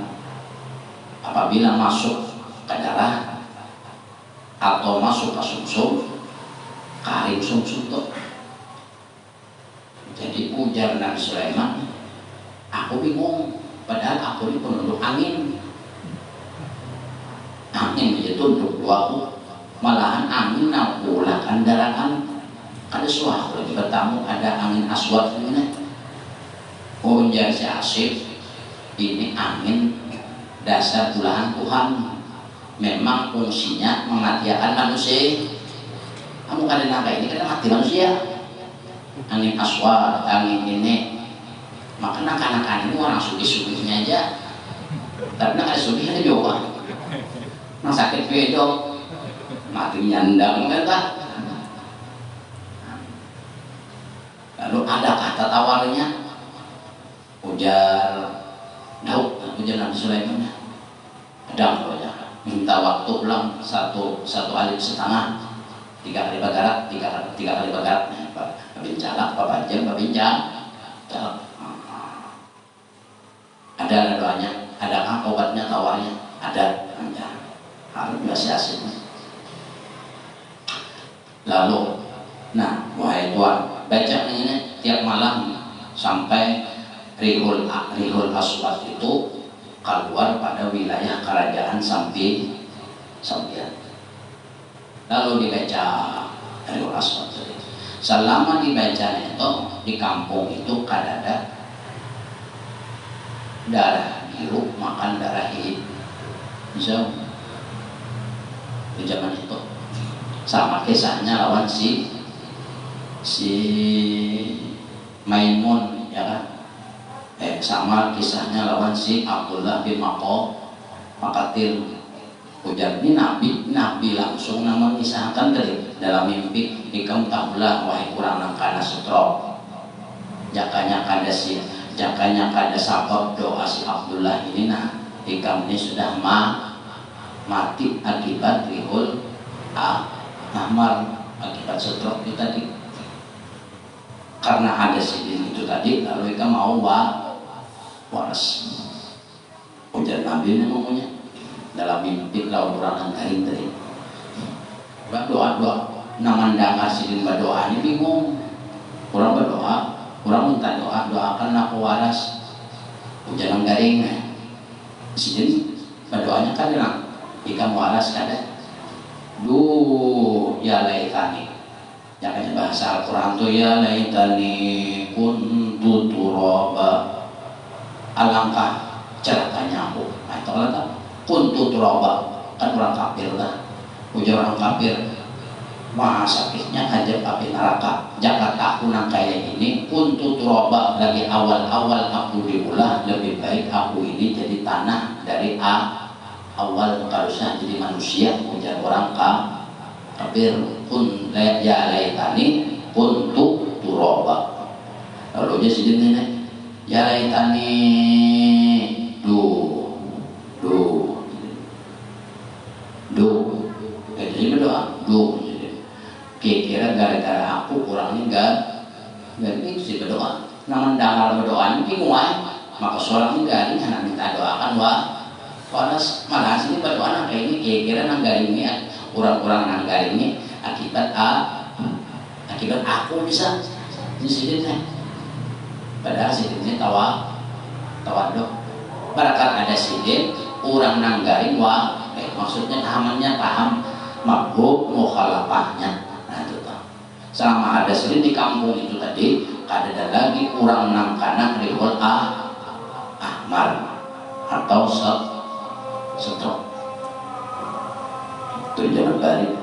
Apabila masuk ke darah atau masuk ke sumsum, karim sumsum tuh. Jadi ujar Nabi Sulaiman, aku bingung, padahal aku ini penduduk angin itu untuk doaku, malahan angin nakulah kendaraan. Ada suatu lagi bertamu, ada angin aswad ini. Ujar si Asif, ini angin dasar tulahan Tuhan, memang fungsinya mematikan manusia. Kamu kadang apa ini kadang mati manusia. Angin aswad, angin ini, maka anak-anak ini orang sugi-suginya aja, tapi nak ada suginya juga. Nak sakit pedok, mati nyandang kan? Lalu ada kata tawarnya, ujar Nabi Sulaiman, ada minta waktu ulang satu alif setengah, 3 kali bergerak, 3 kali bergerak, berbincang, ada doanya, ada obatnya tawarnya, ada, harus biasa asik. Lalu, wahai Tuhan, baca ini tiap malam sampai Rihul Aswad itu keluar pada wilayah kerajaan Sampian. Lalu dibaca Rihul Aswad. Selama dibacanya itu di kampung itu kadada darah biru makan darah hijau. Di zaman itu sama kisahnya lawan si Maimun ya kan, sama kisahnya lawan si Abdullah bin Makatil. Ujar ini nabi langsung nama kisahkan dari dalam mimpi, ikam tahulah wahai kurang nangkana stroke, jakanya kada sabab doa si Abdullah ini, ikam ini sudah mati akibat Rihul Ahmar, akibat stroke itu tadi. karena ada sidin itu tadi, lalu kita mau waras. Ujar Nabi ini ngomongnya dalam mimpi lawan orang garing tadi. Doa namandang sidin berdoa ini bingung. Orang berdoa, orang minta doakan aku waras. Ujar orang garing, sidin berdoanya kan bilang, ikan waras kada. Duh, ya laitani. Ya kan bahasa Al-Quran tuh ya laitani kuntu turaba. Alangkah celakanya aku. Nah itu kan kuntu turaba. Kan orang kafir lah. Ujar orang kafir, wah sakitnya aja kafir neraka. Jakarta aku nang kayak ini kuntu turaba. Lagi awal-awal aku diulah, lebih baik aku ini jadi tanah dari awal harusnya jadi manusia. Ujar orang kafir, kun ya laitani kuntu turaba. Lalu dia sidin ini, ya laitani duh. Jadi berdoa duh. Kira-kira gara-gara aku kurangnya enggak sih berdoa. Namun dangal berdoa ini bingung maka seorang garing hanya minta doakan waras. Malah sini berdoa kayak ini kira-kira nang garing ini kurang-kurang nang garing ini akibat aku bisa ini sidin padahal sidin ini tawaduk. Barakat ada sidin orang nang garing maksudnya paham mabuk mukhalafahnya. Nah itu tuh. Selama ada sidin di kampung itu tadi kada lagi orang nang kana rihol ahmar atau setrok. Itu jangan balik.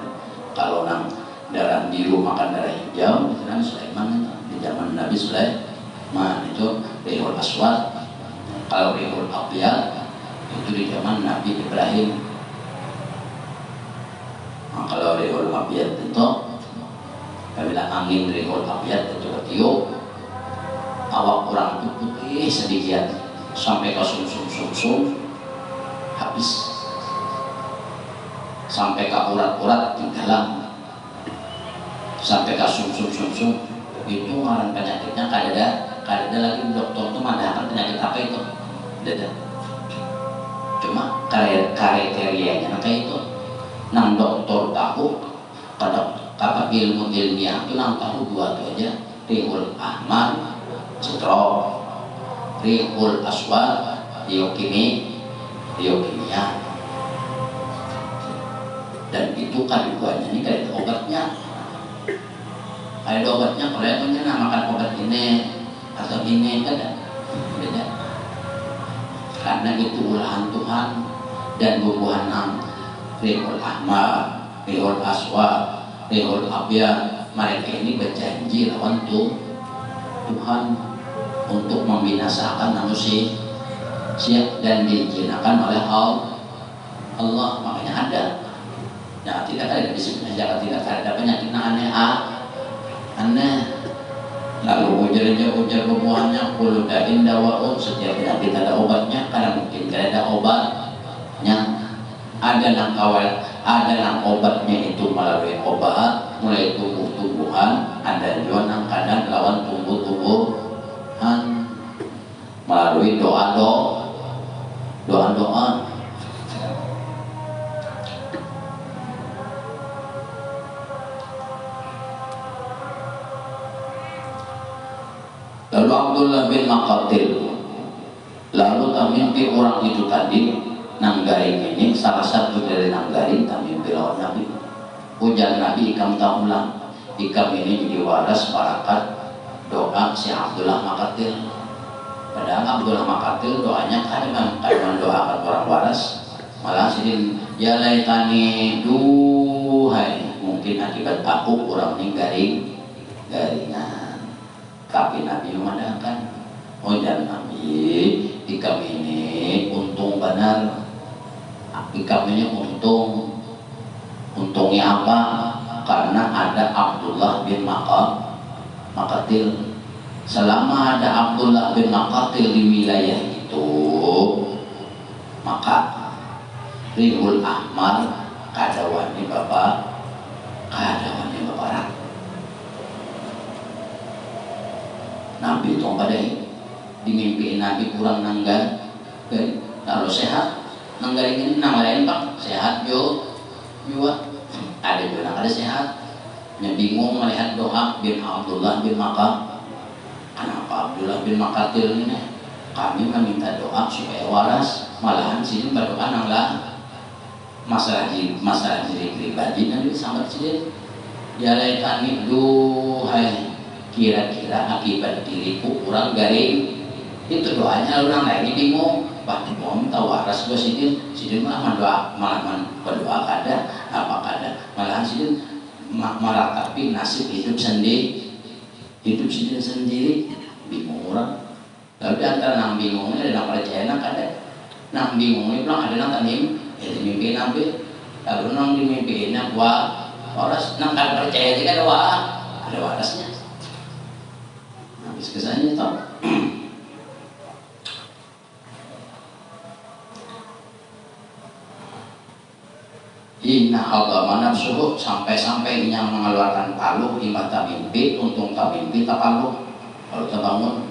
Kalau nang darah biru makan darah hijau, itu kan Sulaiman itu di zaman Nabi Sulaiman itu rihol aswad. Kalau rihol abyad itu di zaman Nabi Ibrahim. Nah, kalau rihol abyad itu apabila angin rihol abyad itu ketiup, awak orang itu putih sedikit sampai ke sumsum habis. Sampai ke urat-urat di dalam, sampai ke sumsum itu orang penyakitnya kada lagi dokter itu mengatakan penyakit apa itu tidak. Cuma kriterianya kayak itu nang dokter tahu pada ilmu ilmiah itu nang tahu dua itu aja, rihul ahmar stroke, rihul aswad leukemia. Dan itu kandungannya ini kayak obatnya. Ada obatnya kalau yang punya makan obat ini atau ini kan beda. Karena itu ulahan Tuhan dan bubuhan rihul ahmar, rihul aswad, rihul abyad. Mereka ini berjanji lawan Tuhan untuk membinasakan manusia dan dijinakan oleh Allah. Makanya ada. Ya, tidak ada bismillah, tidak ada penyakit aneh. Lalu ujar bubuhannya kullu da'in dawa'un, setiap penyakit ada obatnya, karena mungkin tidak ada obatnya. Ada nang obatnya itu melalui obat, mulai tumbuh-tumbuhan, ada juga nang kadang lawan tumbuh-tumbuhan melalui doa. Lalu Abdullah bin Maqatil, lalu mimpi orang itu tadi nanggaring ini salah satu dari nanggaring mimpi lawan Nabi. Ujar Nabi ikam taulah, ikam ini jadi waras barakat doa si Abdullah Maqatil. Padahal Abdullah Maqatil doanya kan mendoakan orang waras, malah sidin ya laitani duhai, mungkin akibat aku orang ini garingan. Tapi Nabi memandangkan, ujar Nabi, ikam ini untung benar, ikam ini untungnya apa? Karena ada Abdullah bin Maqatil. Selama ada Abdullah bin Maqatil di wilayah itu, maka rihul ahmar kadawani bapak Nabi itu pada dimimpiin Nabi kurang nanggal kalau sehat nanggalin nama lain pak sehat juga ada juga ada sehat yang bingung melihat doa bin Abdullah bin Makah. Kenapa Abdullah bin Makatil ini kami meminta doa supaya waras malahan sini berdoa nanglah masalah diri pribadi nanti sama sini dia lain duhai kira-kira akibat diriku kurang garing itu doanya orang lain bingung pasti mau minta waras gue sidin malah berdoa kada apa kada malahan sidin meratapi nasib hidup sendiri bingung orang tapi antara nang bingungnya dan nang percaya kada nang bingungnya bilang ada nang tanim dimimpiin Nabi lalu nang dimimpiinnya buat waras nang kada percaya juga ada warasnya habis kesannya tau Inna agama nafsuhu sampai-sampai yang mengeluarkan paluh imah tamimpi untung tamimpi tak paluh kalau terbangun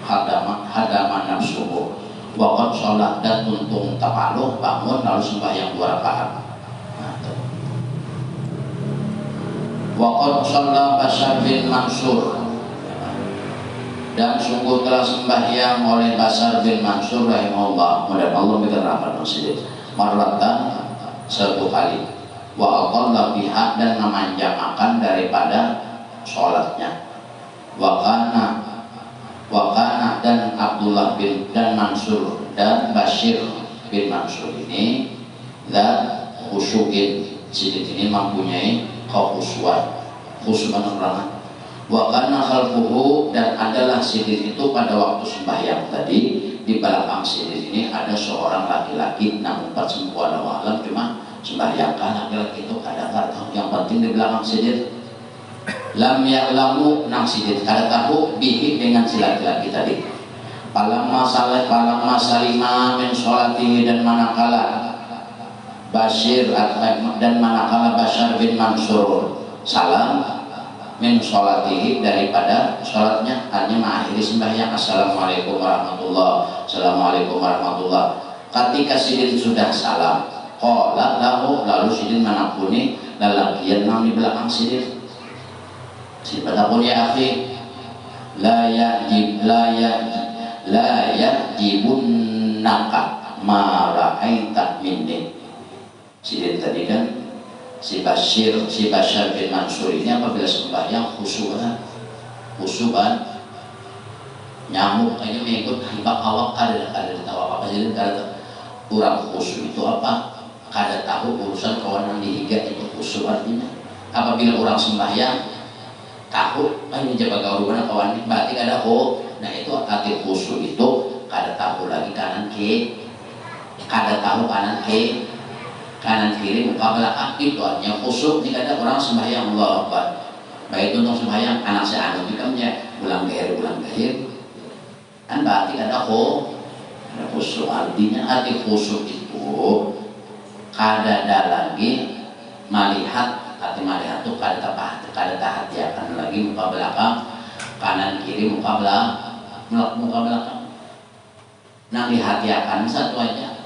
hadama nafsuhu wakot sholat dan untung tak paluh bangun lalu sembahyang 2 rakaat wakot sholat Bashar bin Mansur dan sungguh telah sembahyang oleh Bashar bin Mansur rahimahullah mudah Allah berkeramat masjid marlatan satu kali wa aqalla biha dan memanjangkan daripada sholatnya wa kana dan Abdullah bin dan Mansur dan Bashir bin Mansur ini dan khusyukin sidin ini mempunyai kekhusyuan orang wa kana khalfuhu dan adalah sidin itu pada waktu sembahyang tadi di belakang sidin ini ada seorang laki-laki namun perempuan alam cuma sembahyangkan laki-laki itu kada tahu yang penting di belakang sidin lam ya'lamu nang sidin kada tahu bihi dengan si laki-laki tadi palamma salima min sholatihi dan manakala Bashir dan manakala Bashar bin Mansur salam min sholatihi daripada sholatnya hanya mengakhiri sembahyang assalamualaikum warahmatullah ketika sidin sudah salam qala lahu lalu sidin menakuni lalakian nang di belakang sidin menakuni ya akhi la yajibun naka ma ra'aita minni sidin tadi kan si Bashar bin Mansur ini apabila sembahyang khusyukan nyamuk kayaknya mengikut hibak awak kada tahu apa jadi kada kurang khusyuk itu apa kada tahu urusan kawan yang dihiga itu khusyuk artinya apabila orang sembahyang tahu ini jaga urusan kawan ini berarti kada nah itu arti khusyuk itu kada tahu lagi kanan kiri kanan kiri muka belakang itu artinya khusyuk jika ada orang sembahyang Allah Akbar baik untuk sembahyang anak seanu ikamnya ulang gahir kan berarti ada khusyuk artinya arti khusyuk itu kada ada lagi melihat arti melihat itu kada tahatiakan lagi muka belakang kanan kiri muka belakang nah dihatiakan satu aja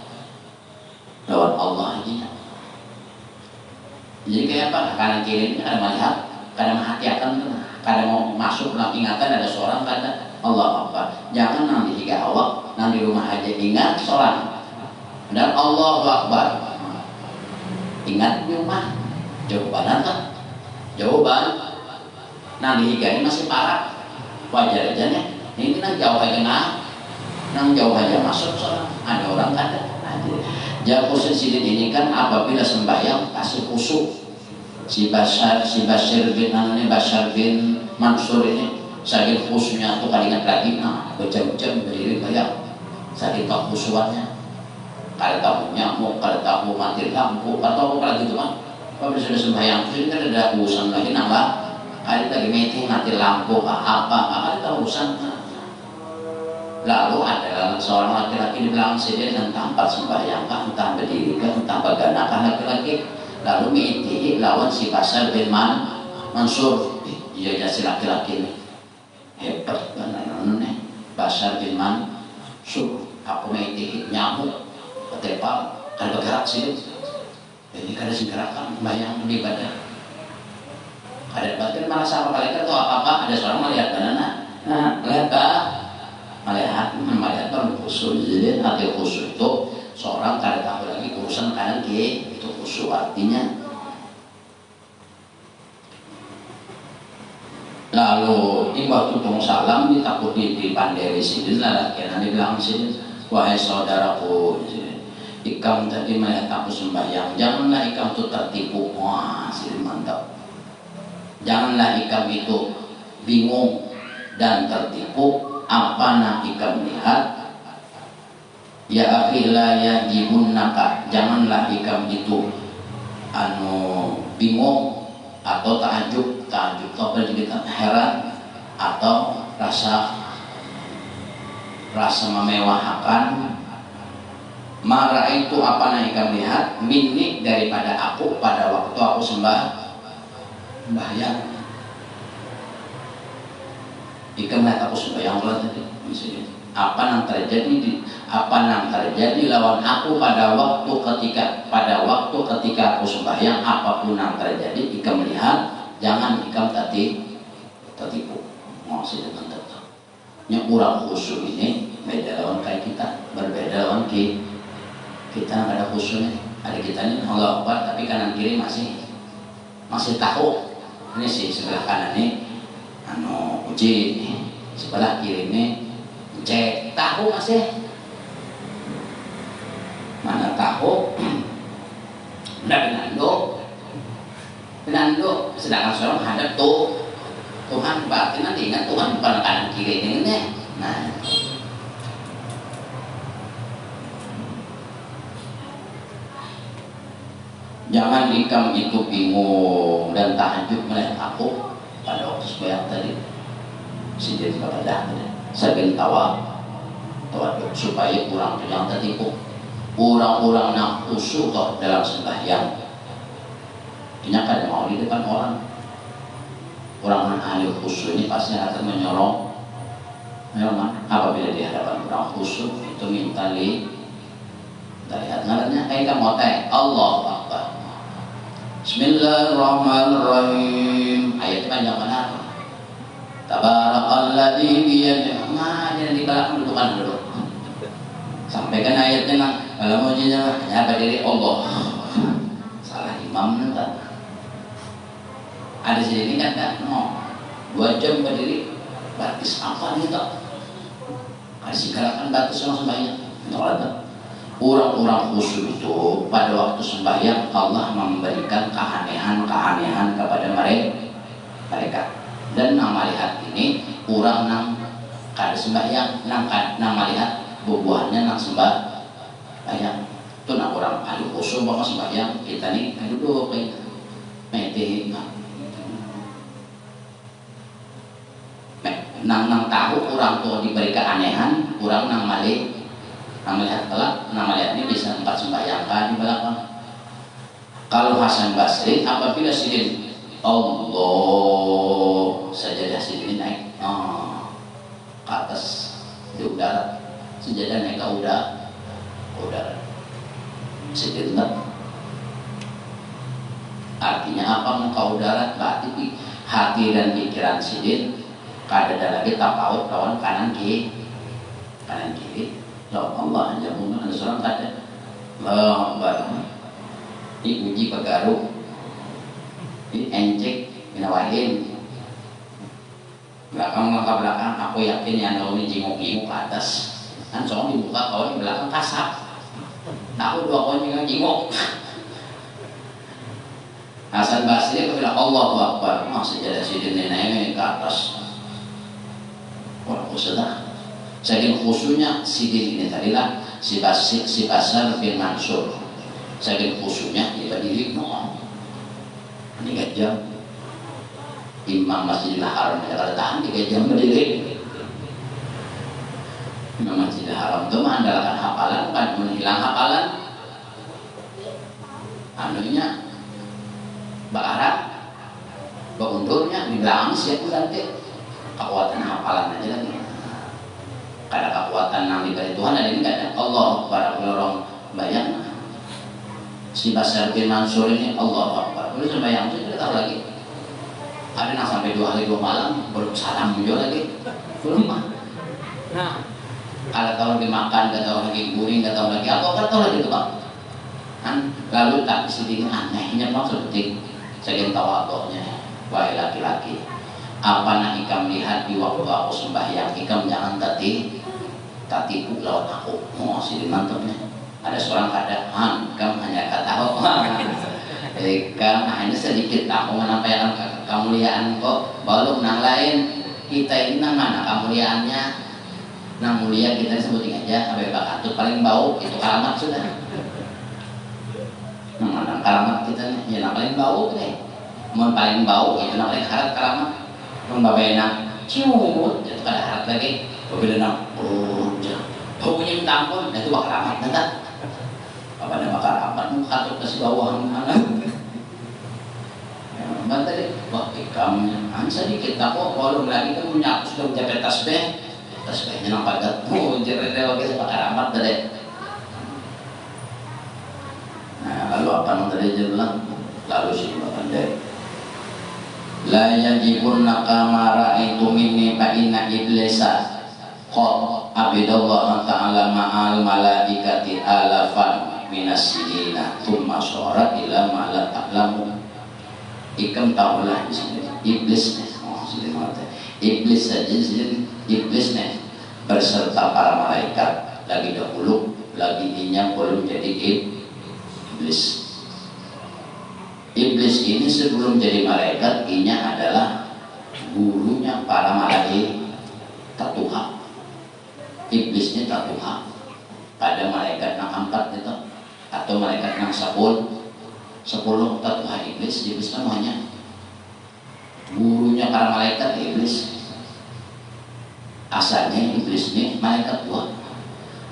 lewat Allah aja. Jadi kayak apa? Kanan kiri ini kada melihat, kada menghatiakan, kada mau masuk dalam ingatan ada seorang kada Allah Akbar. Jangan nang di tiga awak, nang di rumah aja ingat sholat. Dan Allah Akbar. Ingat di rumah. Jawaban apa? Jawaban. Nang di tiga ini masih parah. Wajar aja nih. Ini nang jauh aja nang jauh aja masuk sholat. Ada orang kada. Ya khusus sidin ini kan apabila sembahyang pasti khusyuk. Si Bashar bin Mansur ini sakit khusyuknya tuh kali ingat lagi berjam-jam berdiri kayak sakit kekhusyukannya kada tahu nyamuk, kada tahu mati lampu atau apa gitu kan apabila sudah sembahyang itu kan ada urusan lagi nambah ada lagi meeting mati lampu apa ada tahu urusan lalu ada seorang laki-laki di belakang sidin dan tampak sembahyang entah berdiri entah berganakan laki-laki lalu mengintih lawan si Bashar bin Mansur dia jadi si laki-laki ini hebat kan nih Bashar bin Mansur aku mengikuti nyamuk ketepal kan bergerak sih jadi kada gerakan bayang di badan ada batin malah sama malaikat atau apa ada seorang melihat banana melihat melihat kan khusus jadi hati khusus itu seorang kada tahu lagi urusan kanan kiri itu khusus artinya. Lalu di waktu tong salam ditakut di panderi sini lah kena dibilang sini wahai saudaraku ikam tadi melihat aku sembahyang janganlah ikam itu tertipu wah sini mantap janganlah ikam itu bingung dan tertipu apa nak ikam lihat ya akhilah ya jibunnaka janganlah ikam itu bingung atau takjub apa kita heran atau rasa memewahkan marah itu apa yang ikam lihat minni daripada aku pada waktu aku sembahyang ikam lihat aku sembahyang tadi apa yang terjadi lawan aku pada waktu ketika aku sembahyang apapun yang terjadi ikam melihat jangan ikam tertipu maksudnya tentu yang kurang khusyuk ini beda lawan kayak kita berbeda lawan kita ada khusyuknya ada kita ini Allah Akbar tapi kanan kiri masih tahu ini sih sebelah kanan ini uji sebelah kiri ini cek tahu masih mana tahu ndak Benando sedangkan seorang hadap Tuhan berarti nanti ingat Tuhan bukan kanan kiri ini nah jangan ikam itu bingung dan tahajud melihat aku pada waktu sembahyang tadi sendiri kepada sebagai tawa supaya kurang yang tertipu orang-orang yang khusyuk dalam sembahyang ini kada mau di depan orang ahli khusyuk ini pasti akan menyolong apabila di hadapan orang khusyuk itu minta lihat ngarannya kayak mau teh Allahu Akbar Bismillahirrahmanirrahim ayat panjang mana Tabarakalladzi biyadihi jangan di belakang dulu sampaikan ayatnya kalau mau jangan ya berdiri Allah salah imam nanti ada sini kan no 2 jam berdiri batis apa nih tak kasih gerakan batis langsung sembahyang itu ada orang-orang khusyuk itu pada waktu sembahyang Allah memberikan keanehan kepada mereka dan nama lihat ini orang nang kada sembahyang nang melihat bubuhannya nang sembahyang itu nang orang ahli khusyuk bakal sembahyang kita nih duduk kayak meti nang tahu orang tua diberi keanehan orang nang melihat kelak nang melihat ini bisa 4 sembahyang kan di belakang kalau Hasan Basri apabila sidin Allah sajadah sidin naik ke atas di udara sajadah naik ke udara sidin artinya apa muka udara berarti hati dan pikiran sidin kada ada lagi tapaut kawan kanan kiri ya Allah aja mungkin ada seorang kata diuji pegaruh diencek minawahin belakang aku yakin yang nauni jingok-jingok ke atas kan soalnya dibuka kawan di belakang kasar tahu 2 kawan jingok Hasan Basri bilang Allahu Akbar sajadah sidin nenek ke atas orang khusyuk saking khusyuknya sidin ini tadilah si Bashar bin Mansur saking khusyuknya dia berdiri ini 3 jam Imam Masjidil Haram ada tahan 3 jam berdiri Imam Masjidil Haram itu mengandalkan hafalan bukan menghilang hafalan anunya bakarang undurnya di belakang siap nanti kekuatan hafalan aja lagi. Kada kekuatan yang diberi Tuhan ada ini kada. Allah para orang bayang si Basar bin Mansur ini Allah Akbar. Boleh sembahyang itu tidak tahu lagi. Ada yang sampai 2 hari 2 malam belum salam juga lagi. Belum mah. Nah, kalau tahu lagi makan, gak tahu lagi guring, gak tahu lagi apa, gak tahu lagi itu Pak. Kan lalu tak sedih anehnya Pak seperti sekian tawaduknya. Wahai laki-laki, apa nak ikam lihat di waktu aku sembahyang, ikam jangan tatipu lawan aku. Oh, sini mantapnya. Ada seorang keadaan, ikam hanya kata oh, ikam hanya sedikit aku menampilkan kemuliaan kok. Belum nang lain kita ini nang mana kemuliaannya? Nang mulia kita sebutin aja sampai bakatut paling bau itu karamat sudah. Nang mana karamat kita ya nang paling bau deh. Mau paling bau itu nang paling harat karamat. Nang babena ciut itu kada harat lagi. Babena nang baunya minta ampun itu bakal karamat nanti. Apa nama karamat katut kasih bawah mana? Tadi, wah ikam sedikit aku kalau lagi kan punya sudah mencapai tasbihnya nampak gatuh jadi lewat ke karamat tadi. Nah lalu apa yang tadi jelas lalu sih pandai la yajibun nakamara itu minni fa inna iblisa qad abidallah ta'ala ma'al malaikati alafan minas sinina thumma syara ila ma la ta'lamu. Ikam tahulah di sini iblis nih, iblis saja iblis nih berserta para malaikat lagi dahulu lagi inya belum jadi iblis. Iblis ini sebelum jadi malaikat inya adalah gurunya para malaikat Tuhan. Iblisnya Tuhan pada malaikat yang 4 itu atau malaikat yang 10 Tuhan iblis kan hanya gurunya para malaikat iblis. Asalnya iblis ini malaikat Tuhan.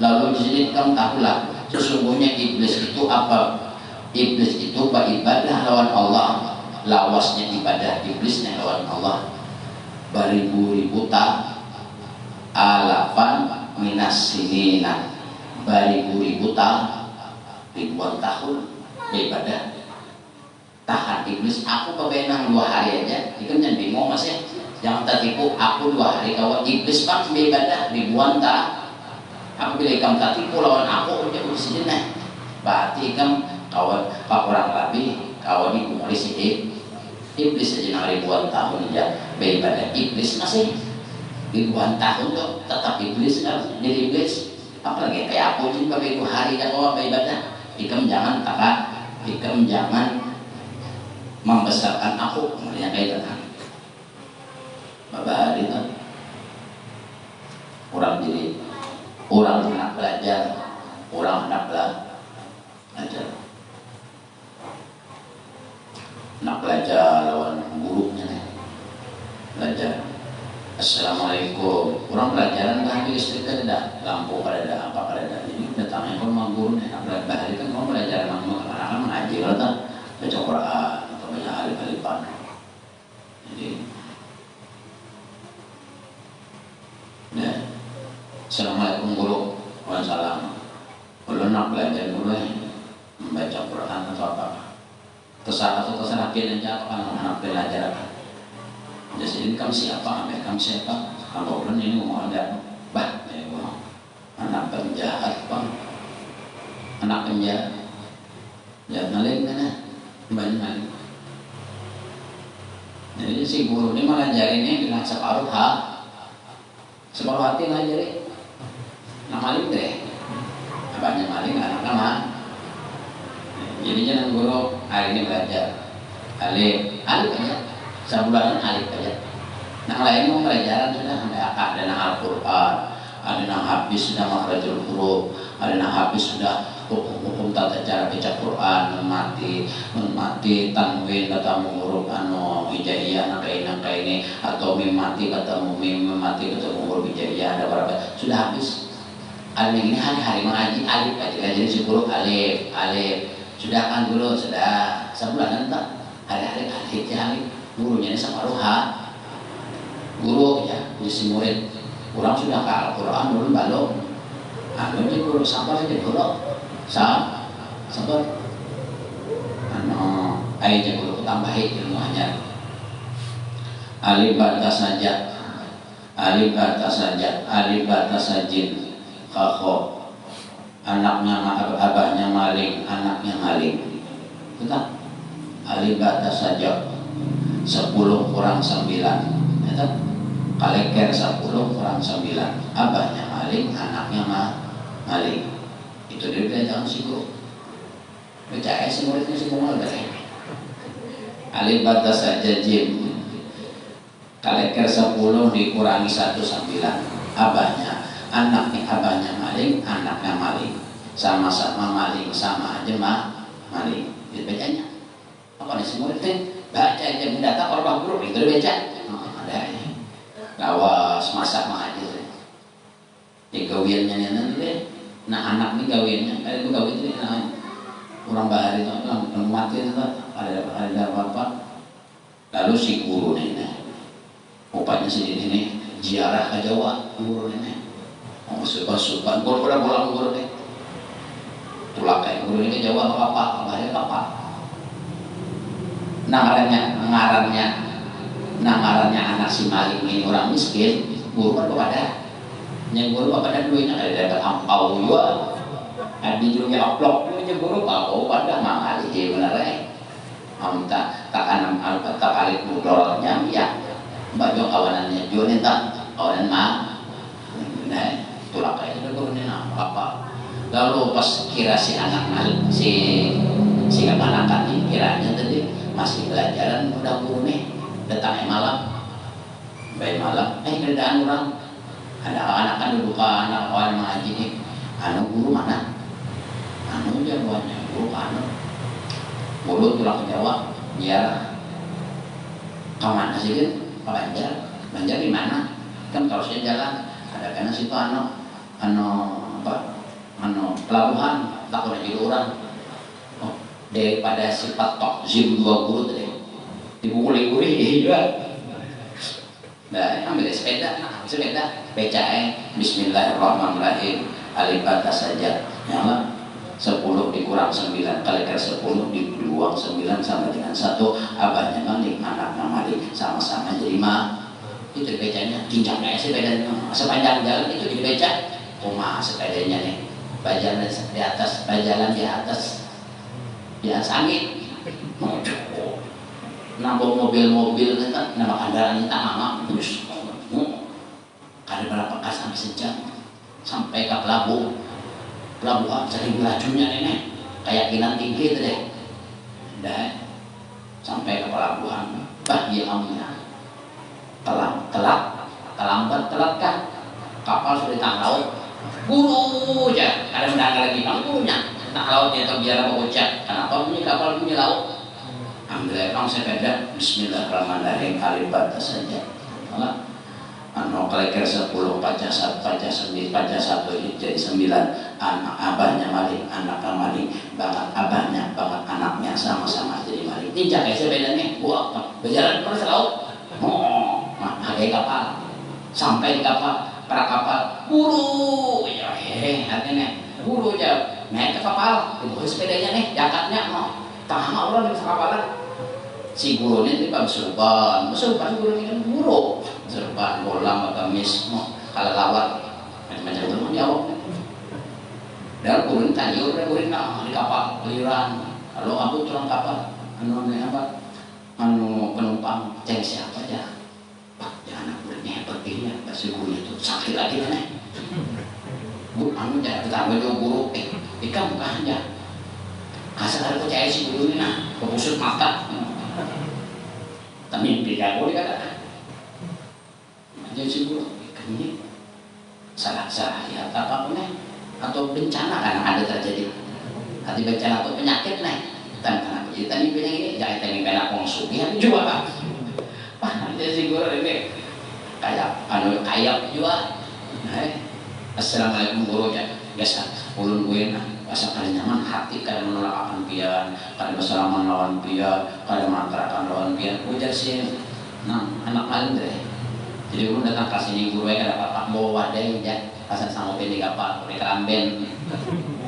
Lalu di sini kamu tahulah sesungguhnya iblis itu apa? Iblis itu beribadah lawan Allah. Lawasnya ibadah iblisnya lawan Allah. Beribu-ribu alafan minas sinina. Beribu-ribu ribuan tahun beribadah. Tahan iblis aku kebenang 2 hari aja itu kan bingung mas ya. Jangan tertipu aku 2 hari kawan iblis pak beribadah ribuan aku bila ikam tertipu lawan aku udah sini nah berarti ikam kawan kurang lebih kawan ini umur si iblis aja nang ribuan tahun aja beribadah iblis masih ribuan tahun tuh tetap iblis kan jadi iblis apalagi kayak aku juga 2 hari aja kawan beribadah ikam jangan ikam jangan membesarkan aku kemudian kayak itu Bapak itu orang anak belajar orang anak belajar lawan gurunya belajar assalamualaikum orang pelajaran kan listrik ada lampu pada ada apa pada ada ini datangnya kalau mau guru nih anak belajar kan mau belajar memang karena mengaji lah baca Quran atau banyak alif-alifan. Jadi ya assalamualaikum guru waalaikumsalam kalau nak belajar dulu membaca Quran atau apa terserah pilih aja apa anak belajar apa jadi kamu siapa kamu siapa kalau ulun ini mau ada bah anak penjahat bang anak penjahat ya nalik mana banyak. Jadi si guru ini malah ini bilang separuh hati ngajari. Nah maling deh, banyak maling anak-anak. Jadi jangan guru hari ini belajar alif aja, sebulanan alif aja. Nah lain mau pelajaran sudah ada yang Al-Quran, ada yang habis sudah makhrajul huruf, ada yang habis sudah hukum tata cara baca Quran mati tanwin ketemu huruf hijaiyah nangka ini atau mim mati ketemu huruf hijaiyah ada berapa sudah habis. Ada yang ini hari mengaji alif aja jadi si guru alif sudah kan dulu sudah sebulan entah hari-hari alif gurunya ini separuh guru ya aja si murid. Kurang sudah ke Al-Quran dulu balok. Aku aja guru sabar aja guru. Sabar. Aja guru tambahin ilmunya. Alif batas saja. Alif batas saja. Alif batas sajin. Kakho. Anaknya abahnya maling, anaknya maling. Betul? Alif batas saja. 10 kurang 9. Betul? Kaleker 10 kurang 9. Abahnya maling, anaknya maling. Itu dia belajar si guru. Baca si muridnya si mumal dari. Alif batas saja jim. Kaleker 10 dikurangi 1 9. Abahnya, abahnya maling, anaknya maling. Sama-sama maling, sama aja maling. Itu bacanya. Apa nih si muridnya? Baca aja mendata korban buruk itu dibaca. Ada ini. Lawas masak mah aja. Di gawiannya nanti deh. Nah anak nih gawiannya, itu gawin itu orang bahari itu mati itu ada apa? Lalu si guru nih, rupanya si ini ziarah ke Jawa guru ini. Oh suka guru udah pulang guru nih. Tulak kayak guru ini ke Jawa apa? Bahari apa? Ngarannya anak si maling ini orang miskin, guru kan kepada yang guru kepada duitnya ada dapat ampau juga, ada jurungnya aplok, yang guru bau pada mangali benar amta tak paling mudorotnya ya, baju kawanannya jualin tak kawanan nah tulak kayak itu guru ini apa, lalu pas kira si anak si kepanakan ini kiranya tadi masih pelajaran udah guru nih datangnya malam baik malam kerjaan orang ada anak kan duduk anak kawan mengaji nih guru mana jawabannya guru guru pulang ke Jawa biar kemana sih kan Banjar di mana kan kalau saya jalan ada karena situ pelabuhan takut jadi orang daripada sifat takzim 2 guru tadi dipukuli-pukuli juga. Nah, ambil sepeda baca Bismillahirrahmanirrahim. Alif batas saja. Nyala 10 dikurang 9 kalikan 10 dibuang 9 sama dengan 1. Abahnya maling, anaknya maling, sama-sama jadi itu bacanya cincang kayak sepeda sepanjang jalan itu dibaca. Sepedanya nih. Bajalan di atas, di atas angin, nambah mobil kan, nama kendaraan tak mama terus, ada berapa kali sampai sejam, sampai ke pelabuhan sering lajunya nenek, keyakinan tinggi itu deh, sampai ke pelabuhan, bagi amnya, telat kan, kapal sudah di tengah laut, guru aja, ada mendadak lagi gurunya. Nah lautnya itu biar apa ucap kenapa punya kapal punya laut ambil emang sepeda Bismillahirrahmanirrahim alif batas saja kaliker 10 pajak 1 jadi 9 anak abahnya maling anaknya maling banget abahnya banget anaknya sama-sama jadi maling ini jaga sepedanya buat berjalan terus laut ada kapal sampai di kapal para kapal guru ya artinya guru aja naik ke kapal, dibawa sepedanya nih, jakatnya tahan orang di kapalan. Si guru ini tiba berserban guru ini kan guru, serban bolang gamis, kalau lawat macam-macam itu jawab. Dan guru ini tanya guru ini di kapal keliran, kalau aku turun kapal, penumpang ceng siapa aja, pak jangan aku hebat ini ya, si guru itu sakit lagi nih. Jangan ditambah juga guru, ikan bukannya asal ada percaya si guru ini kepusut mata tak mimpi kan boleh kata jadi si guru ikan ini salah ya apa nih atau bencana kan ada terjadi hati bencana atau penyakit nih dan kenapa jadi tadi bilang ini jangan tadi kena konsumsi juga kan jadi si guru ini kayak juga Assalamualaikum guru ya biasa ulun gue asa kali nyaman hati kada menolak akan pian kada bersalaman lawan pian kada mangkarakan lawan pian ujar sih anak maling deh Jadi ulun datang ke sini guru kada apa bawa wadai ya pasan sama di kapal di keramben.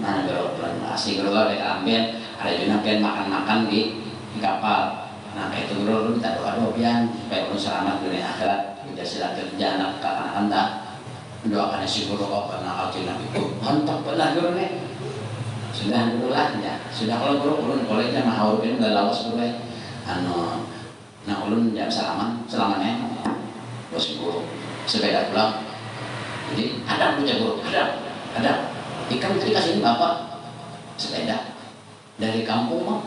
Nah bulan masih guru di keramben ada juga pian makan-makan di kapal. Nah kayak itu guru kita doa pian supaya ulun selamat dunia akhirat. Kita silakan jalan ke anak anda doakan si guru kau pernah haji nabi itu mantap benar guru nih. Sudah dulu lah ya sudah kalau guru ulun boleh aja mahau pian udah lawas guru nah ulun jam selamanya bos guru sepeda pulang jadi ada punya guru ada ikan tadi kasih bapak sepeda dari kampung mah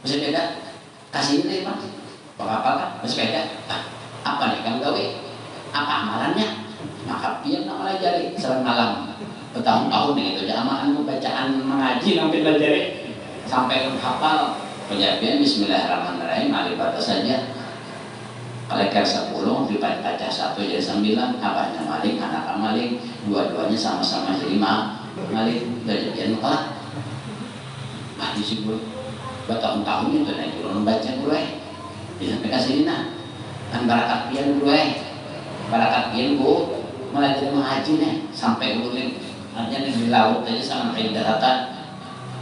sepeda kasih ini pak apa kan sepeda apa nih kamu gawe apa amalannya maka pian nama jari selain malam bertahun-tahun gitu aja amalan bacaan mengaji sampai belajar sampai hafal penjabian bismillahirrahmanirrahim alibata saja Kalekar 10 dibaca 1 jadi 9 abahnya maling, anak maling dua-duanya sama-sama jadi maling jadi muka bah di sini bertahun-tahun itu naik turun baca gue bisa kasih nah kan barakat pian gue barakat pian gue mulai jadi mengaji nih sampai ulun hanya di laut aja sama kayak daratan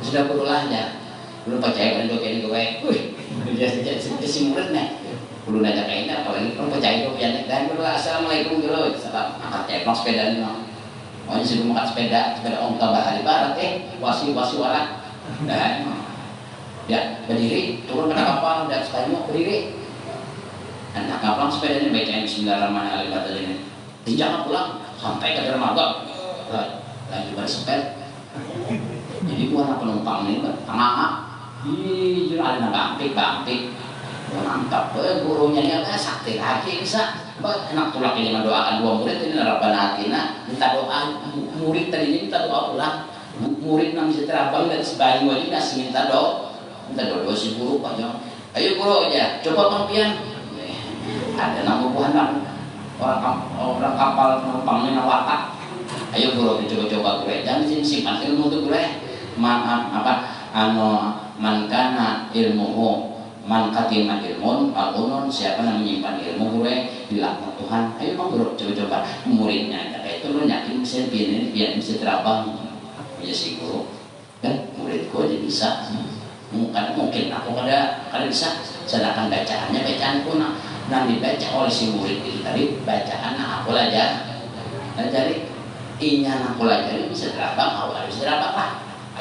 sudah berulah aja belum percaya kan kayak gue jadi si murid nih belum ada kayaknya apalagi kalau percaya itu pian dan berdoa assalamualaikum dulu salam angkat sepeda nih mau sebelum angkat sepeda om tambah hari barat wasi warak dan ya berdiri turun ke kapal dan sekali mau berdiri dan kapal sepeda ini bacain bismillahirrahmanirrahim ini jangan pulang sampai ke dermaga lagi berseped jadi gua penumpang ini tengah di jalan gampik mantap gurunya dia sakti lagi bisa enak tuh lagi doakan dua murid ini Rabbana atina minta doa murid tadinya minta doa pulang murid nang bisa terabang dan sebagai wajib nasi minta doa si guru panjang ayo guru aja coba pampian ada nama buah orang kapal penumpangnya watak ayo guru coba gue jangan simpan ilmu tuh gue mankana ilmuhu man katima ilmun alunun siapa yang menyimpan ilmu gue dilaknat Tuhan ayo bang bro coba muridnya kayak itu lu yakin bisa biar bisa terabang punya si guru dan murid gue aja bisa mungkin aku kada bisa sedangkan bacaan pun yang dibaca oleh si murid itu tadi bacaan aku aja nah jadi inya aku aja bisa terabang awal bisa terabang lah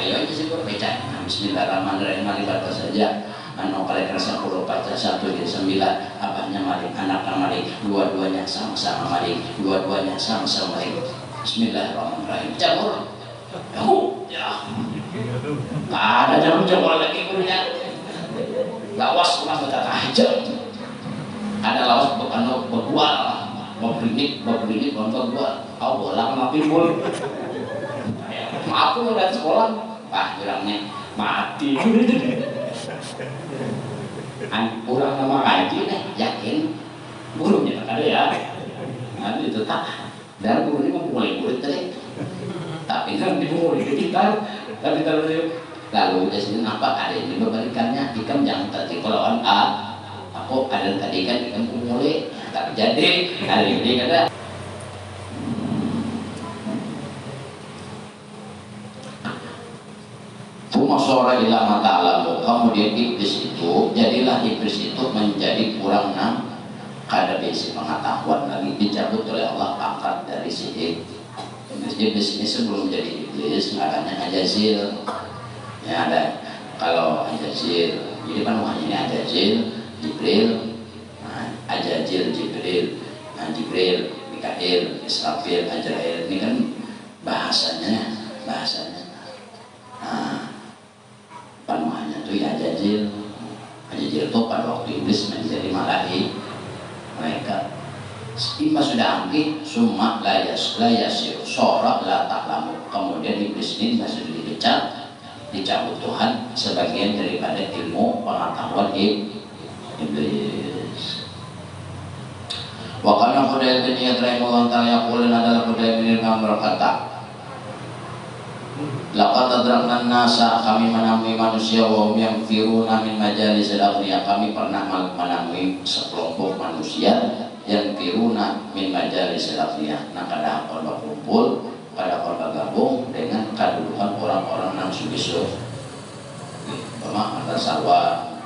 ayo aja si guru baca bismillahirrahmanirrahim alibata saja kalekar 10 baca 1 jadi 9 abahnya maling anaknya maling dua-duanya sama-sama maling bismillahirrahmanirrahim cabur ya ada cabur lagi gurunya lawas rumah berkata aja ada lawas berbual berbunyi berbual kau bolang tapi bol maaf lu dari sekolah pak bilangnya mati kurang nama ngaji nih yakin gurunya ada ya nanti itu tak dan gurunya mau mulai murid tadi tapi kan dimulai kita tapi lalu jadi apa ada ini berbalikannya ikan jangan tadi kalau aku ada tadi kan ikan mulai tak jadi hari ini kada Masora ila mata alamu kemudian iblis itu jadilah iblis itu menjadi kurang kada besi pengetahuan lagi dicabut oleh Allah pangkat dari si iblis ini sebelum jadi iblis makanya Ajazil ya ada kalau Ajazil jadi penuhannya ini Ajazil Jibril Ajazil Jibril Mikail Israfil Ajrail ini kan bahasanya penuhannya itu ya Ajazil itu pada waktu iblis menjadi mereka imma sudah angki summa layasir sorak la ta'lamu kemudian iblis ini masih dicabut Tuhan sebagian daripada ilmu pengetahuan iblis wakana Hudayl bin Iyad rahimahullah ta'ala yaqulun adalah Hudayl bin Iyad berkata Laqad adrakna nasa, kami menemui manusia wa hum yanfiruna min majalisil aghniya, kami pernah menemui sekelompok manusia yang firuna min majalisil aghniya, nah kada korban kumpul, kada korban gabung dengan kedudukan orang-orang yang sugi-sugi. Bama ada sawah,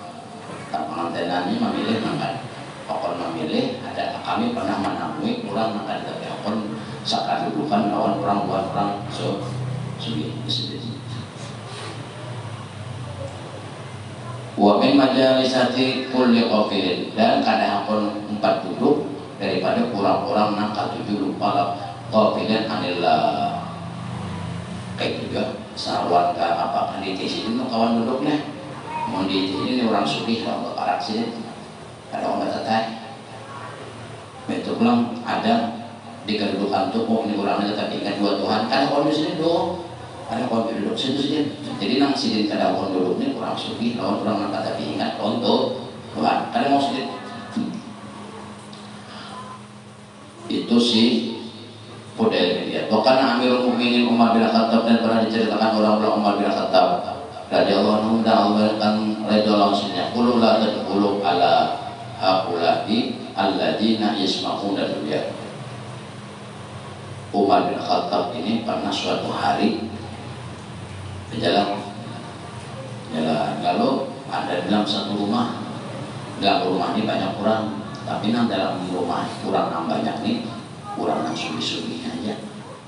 tak pengantenannya memilih makan, pokok memilih. Ada kami pernah menemui orang makan tapi pokok sakadudukan lawan orang buat orang sugi. Wa min majalisati kulli qafilin, dan kada akon 4 duduk daripada kurang-kurang nang katujuh lupa qafilin anillah. Kayak juga sarwan ka apa kan di sini nu kawan duduknya mau di sini orang sugih kalau karak sini ada orang tatai betul pulang ada di kedudukan tuh ini orangnya tapi ingat dua Tuhan kan orang di sini doang ada orang duduk situ sini jadi nang sini kada orang duduk ini kurang sugih lawan orang nang tapi ingat untuk Tuhan kada mau sini itu sih model dia. Bahkan Amirul Mukminin Umar bin Khattab, dan pernah diceritakan orang-orang Umar bin Khattab radhiyallahu anhu dan Allah kan redha langsungnya qul la tadkhulu ala haula'i alladziina yasma'una dunya. Umar bin Khattab ini pernah suatu hari berjalan lalu ada dalam satu rumah. Dalam rumah ini banyak orang, tapi dalam rumah kurang banyak nih kurang nang sugi-sugi aja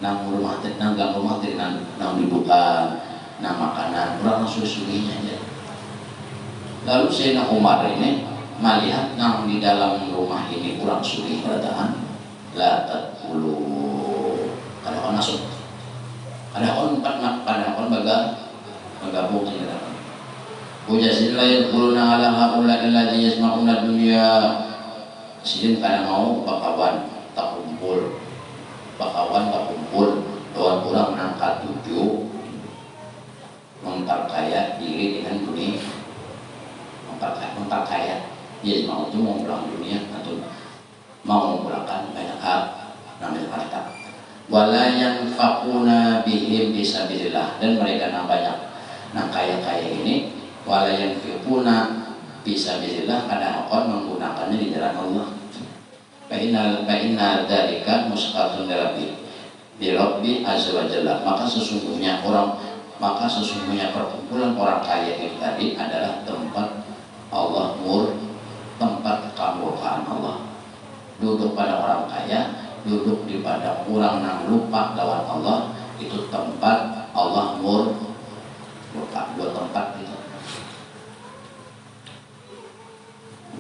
nang rumah nang dibuka nang makanan kurang nang sugi-suginya aja. Lalu Sayyidina Umar ini melihat nang di dalam rumah ini kurang sugih bertahan la tadkhulu kada on masuk kada on bagabung saja. Ujasil la yadkhuluna ala haula alladhi yasma'una dunya, sidin kada mau bakawan tak kumpul lawan orang angkat 7 memperkaya diri dengan dunia, memperkaya dia mau itu mau pulang dunia atau mau mengumpulkan banyak hal namanya harta. Wala yanfaquna bihim fisabilillah, dan mereka nang banyak nang kaya ini wala yanfaquna fisabilillah kada akan menggunakannya di jalan Allah. Fa'inna dzalika musqatun bi Rabbi azza wa jalla, maka sesungguhnya perkumpulan orang kaya itu tadi adalah tempat Allah tempat kemurkaan Allah. Duduk pada orang kaya, duduk di pada orang yang lupa lawan Allah, itu tempat Allah murka. Dua tempat itu.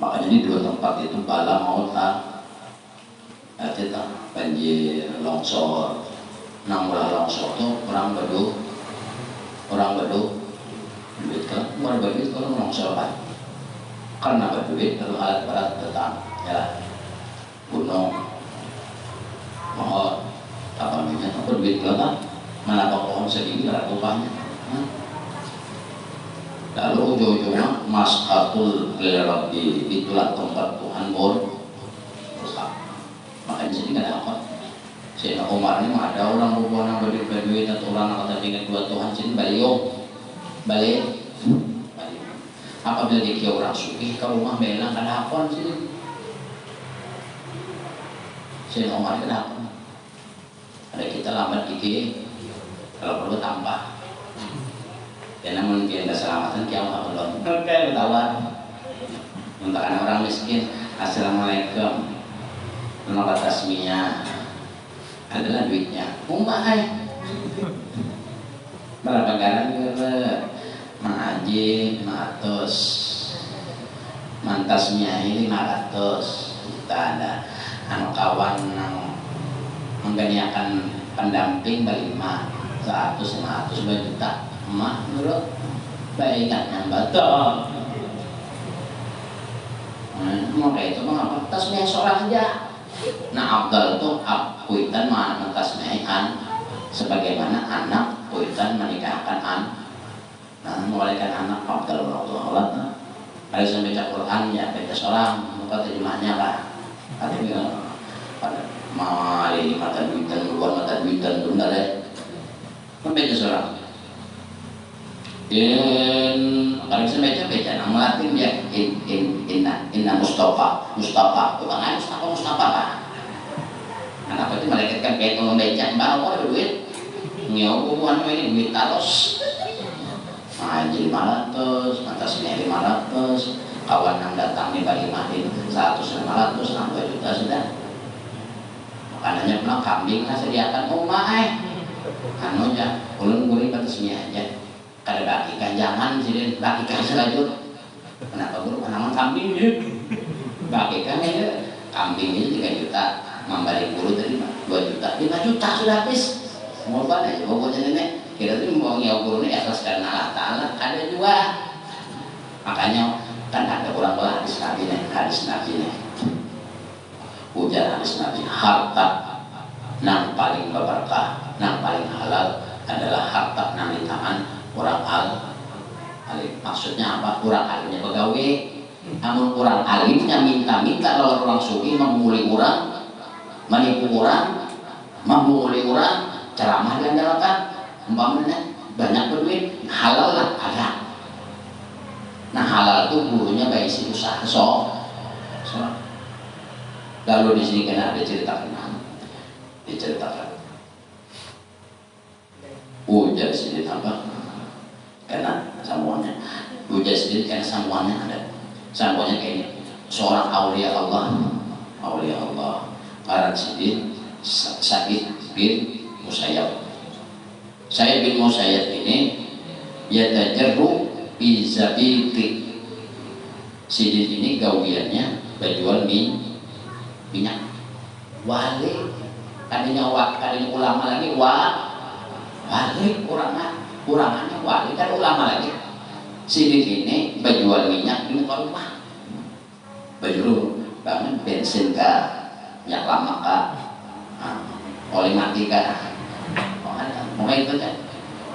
Makanya di dua tempat itu bala maut kita banjir, longsor, nang longsor tuh orang beduh, duit kan, orang beduit kalau longsor kan, karena berduit lalu alat berat datang, ya, gunung, mohon, apa namanya, apa duit kan, mana pohon segini ada upahnya, lalu ujung-ujungnya masqatul lirabbi, itulah tempat Tuhan murka. Makanya jadi nggak ada apa. Sayyidina Umar ini ada orang berbuat berduit atau orang yang kata dengan dua Tuhan sini balik. Apabila dia orang suki ke rumah belang ada apa sini? Sayyidina Umar ada apa? Ada kita lambat gigi, kalau perlu tambah. Ya namun dia keselamatan kiamat belum. Oke, bertawan. Untuk anak orang miskin, assalamualaikum. Nomor tasmiyah adalah duitnya umai berapa garam mengaji 500 mantasmiyah ini 500 kita ada anu kawan yang mengganiakan pendamping balik 100 juta emak menurut baiknya betul. Maka itu mengapa tasmiyah seorang aja. Nah afdal itu kuitan mana tasmihan sebagaimana anak kuitan menikahkan nah melahirkan anak afdal Allah. Kalau saya baca Quran ya baca seorang maka terjemahnya lah. Artinya pada mali mata duitan luar mata duitan tunda deh. Membaca seorang kalau bisa baca nama Latin dia inna Mustafa bukan Mustafa Pak. Anak itu malaikat kan kayak tolong baca baru ada duit ngew bukan ini duit taros ngaji 500 mantasnya 500 kawan yang datang nih bagi mahin 100 500 2 juta sudah makanannya pulang kambing lah sediakan anu aja ulun gurih batasnya aja kada bagikan jangan sih bagikan selajut kenapa guru namun kambing gitu bagikan aja kambing ini 3 juta membalik guru tadi 2 juta 5 juta sudah habis mau apa aja pokoknya nenek kita tuh mau nyawa guru ini ikhlas karena Allah Ta'ala ada juga makanya kan ada orang belah hadis Nabi nih ujar hadis Nabi harta yang paling berkah yang paling halal adalah harta yang di tangan orang alim. Maksudnya apa? Orang alimnya pegawai namun orang alimnya minta-minta lawan orang suki memulih orang menipu orang membuli orang ceramah diandalkan umpamanya banyak berduit halal lah ada. Nah halal itu gurunya baik si usaha so. Lalu di sini kena ada diceritakan ujar sedikit apa karena sambungannya ujar sedikit karena sambungannya ada sambungannya kayak ini seorang aulia Allah Qaran Sidin Sa'id bin Musayyab. Sa'id bin Musayyab ini yatajarru bi zabiti. Sidin ini gawiannya berjual minyak wali kadanya ulama lagi wali kurangannya wali kan ulama lagi. Sidin ini berjual minyak di muka rumah baju bangun bensin kah minyak lama kah oli mati kah mau itu kan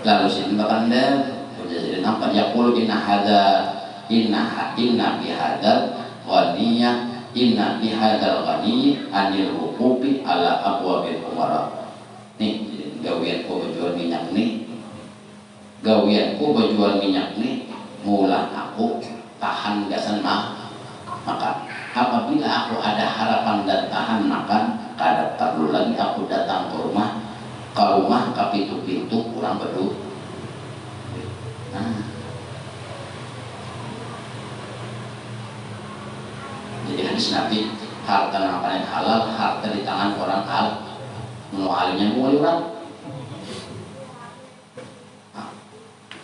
lalu Sidin bakandar udah jadi nampak yaqulu inna bihadal ghaniyah inna bihadal ghani anil hukubi ala abwabil umara. Nih gawianku berjual minyak nih mula aku tahan gasan makan. Apabila aku ada harapan dan tahan makan kada perlu lagi aku datang ke rumah ke pintu kurang berdua. Jadi hadis Nabi harta yang paling halal harta di tangan orang menurut alimnya mulai orang.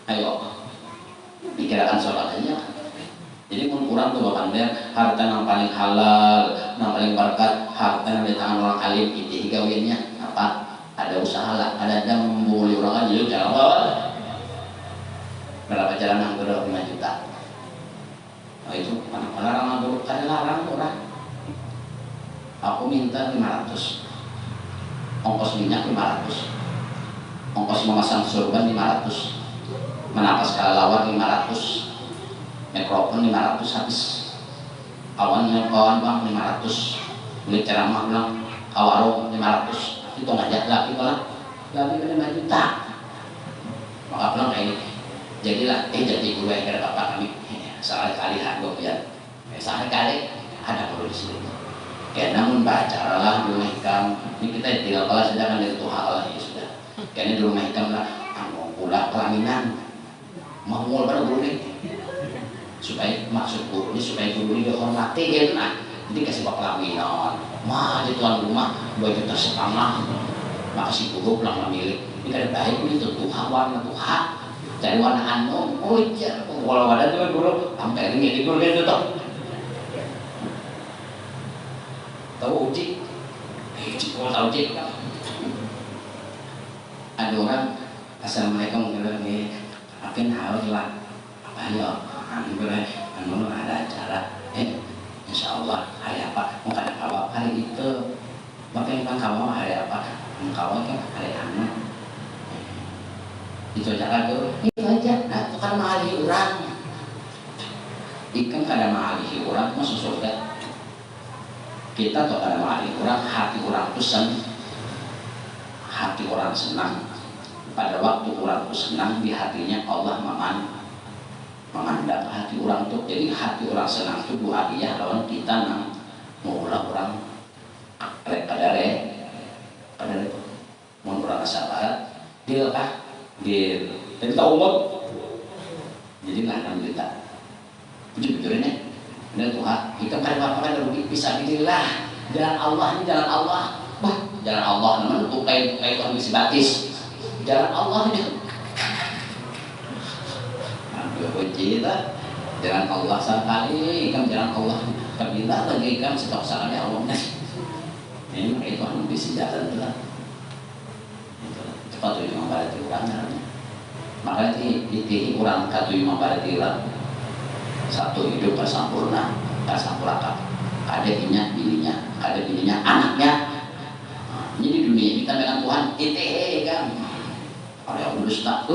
Ayo pikirkan sholat aja. Jadi pun kurang tuh bapak harta yang paling halal yang paling berkat harta yang di tangan orang alim itu gawiannya apa ada usaha lah ada yang memulai orang aja jalan berapa jalan yang berapa 5 juta. Oh itu mana larang aku kada larang orang. Aku minta 500 ongkos minyak 500 ongkos memasang sorban 500 menapas kelelawar 500 mikrofon 500 habis kawan bang 500 beli ceramah bilang kawarung 500 itu ngajak lagi malah lagi 5 juta maka bilang kayak ini jadilah jadi gue kira bapak kami sekali kali gue biar sekali kali ada perlu di sini ya namun baca lah di rumah hikam ini kita tinggal kelas sedangkan dari Tuhan Allah ya sudah kayaknya di rumah hikam lah mau pula pelaminan mau mulai pada guru nih supaya maksud guru ini supaya guru ini dihormati gitu nah jadi kasih pelaminan mah di tuan rumah 2,5 juta makasih guru pulang memilih ini kada baik ini tuh warna Tuhan dari warna anu ujar kalau ada tuh guru sampai ini guru gitu tuh tahu uji kalau tahu uji ada orang assalamualaikum bilang nih akan harus lah ayo anu ada acara insya Allah hari apa mau kada kawa hari itu makanya kan kawa hari apa kawa kan hari anu itu acara tuh itu aja nah itu kan mahali orang ikan kada mahali orang masuk surga kita tuh kada mahali orang hati orang tuh hati orang senang pada waktu orang itu senang di hatinya Allah memandang hati orang itu. Jadi hati orang senang itu dua dia lawan kita nang mau orang pada mau orang sabar deal kah deal dan kita umur jadi lah kita jujur-jujurnya benar Tuhan kita pada rugi bisa billah jalan Allah ini jalan Allah jalan Allah namanya tukai Tuhan bisa batis jalan Allah ini uji lah jalan Allah sekali kan jalan Allah kabila lagi kan setiap saatnya Allah ini itu Tuhan bisa jalan lah cepat tuh yang berarti orang makanya di kurang katu yang berarti lah satu hidup sempurna ada bininya anaknya jadi dunia kita dengan Tuhan kan oleh urus tak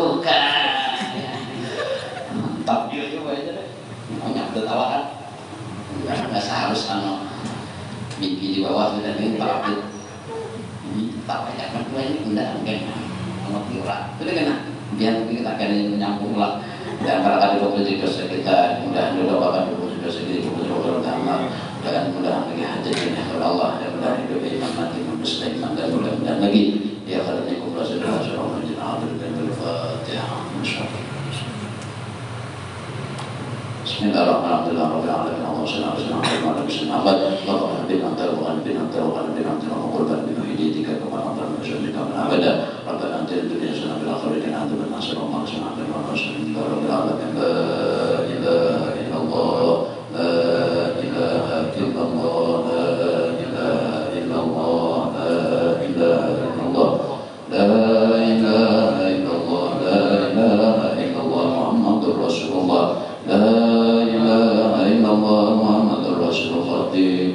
mantap dia coba aja deh banyak tertawakan nggak seharus mimpi di bawah sudah ini Pak Abdul ini tak banyak berdua ini undang kan sama orang itu kena biar kita akan menyambung lah dan para kali waktu juga kita mudah-mudahan Bapak Ibu sudah sedikit berdoa dan mudah-mudahan lagi hajat ini kepada Allah dan mudah-mudahan hidup iman mati muslim dan mudah-mudahan lagi ya karena kumpulan saudara-saudara menjadi hadir dan berfatihah insyaallah. Bismillahirrahmanirrahim. Allahumma shalli ala sayyidina Muhammad wa ala alihi wa sahbihi وقربان بمهديتك كما أمرنا بشأنك من أبدا ربنا أنزل الدنيا سنة بالآخرة عذاب الناصر وما سنة بالرسول الله رب العالمين لا إله إلا الله لا إله إلا الله لا إله إلا الله لا إله إلا الله لا إله إلا الله لا إله إلا الله محمد رسول الله لا إله إلا الله محمد رسول الله di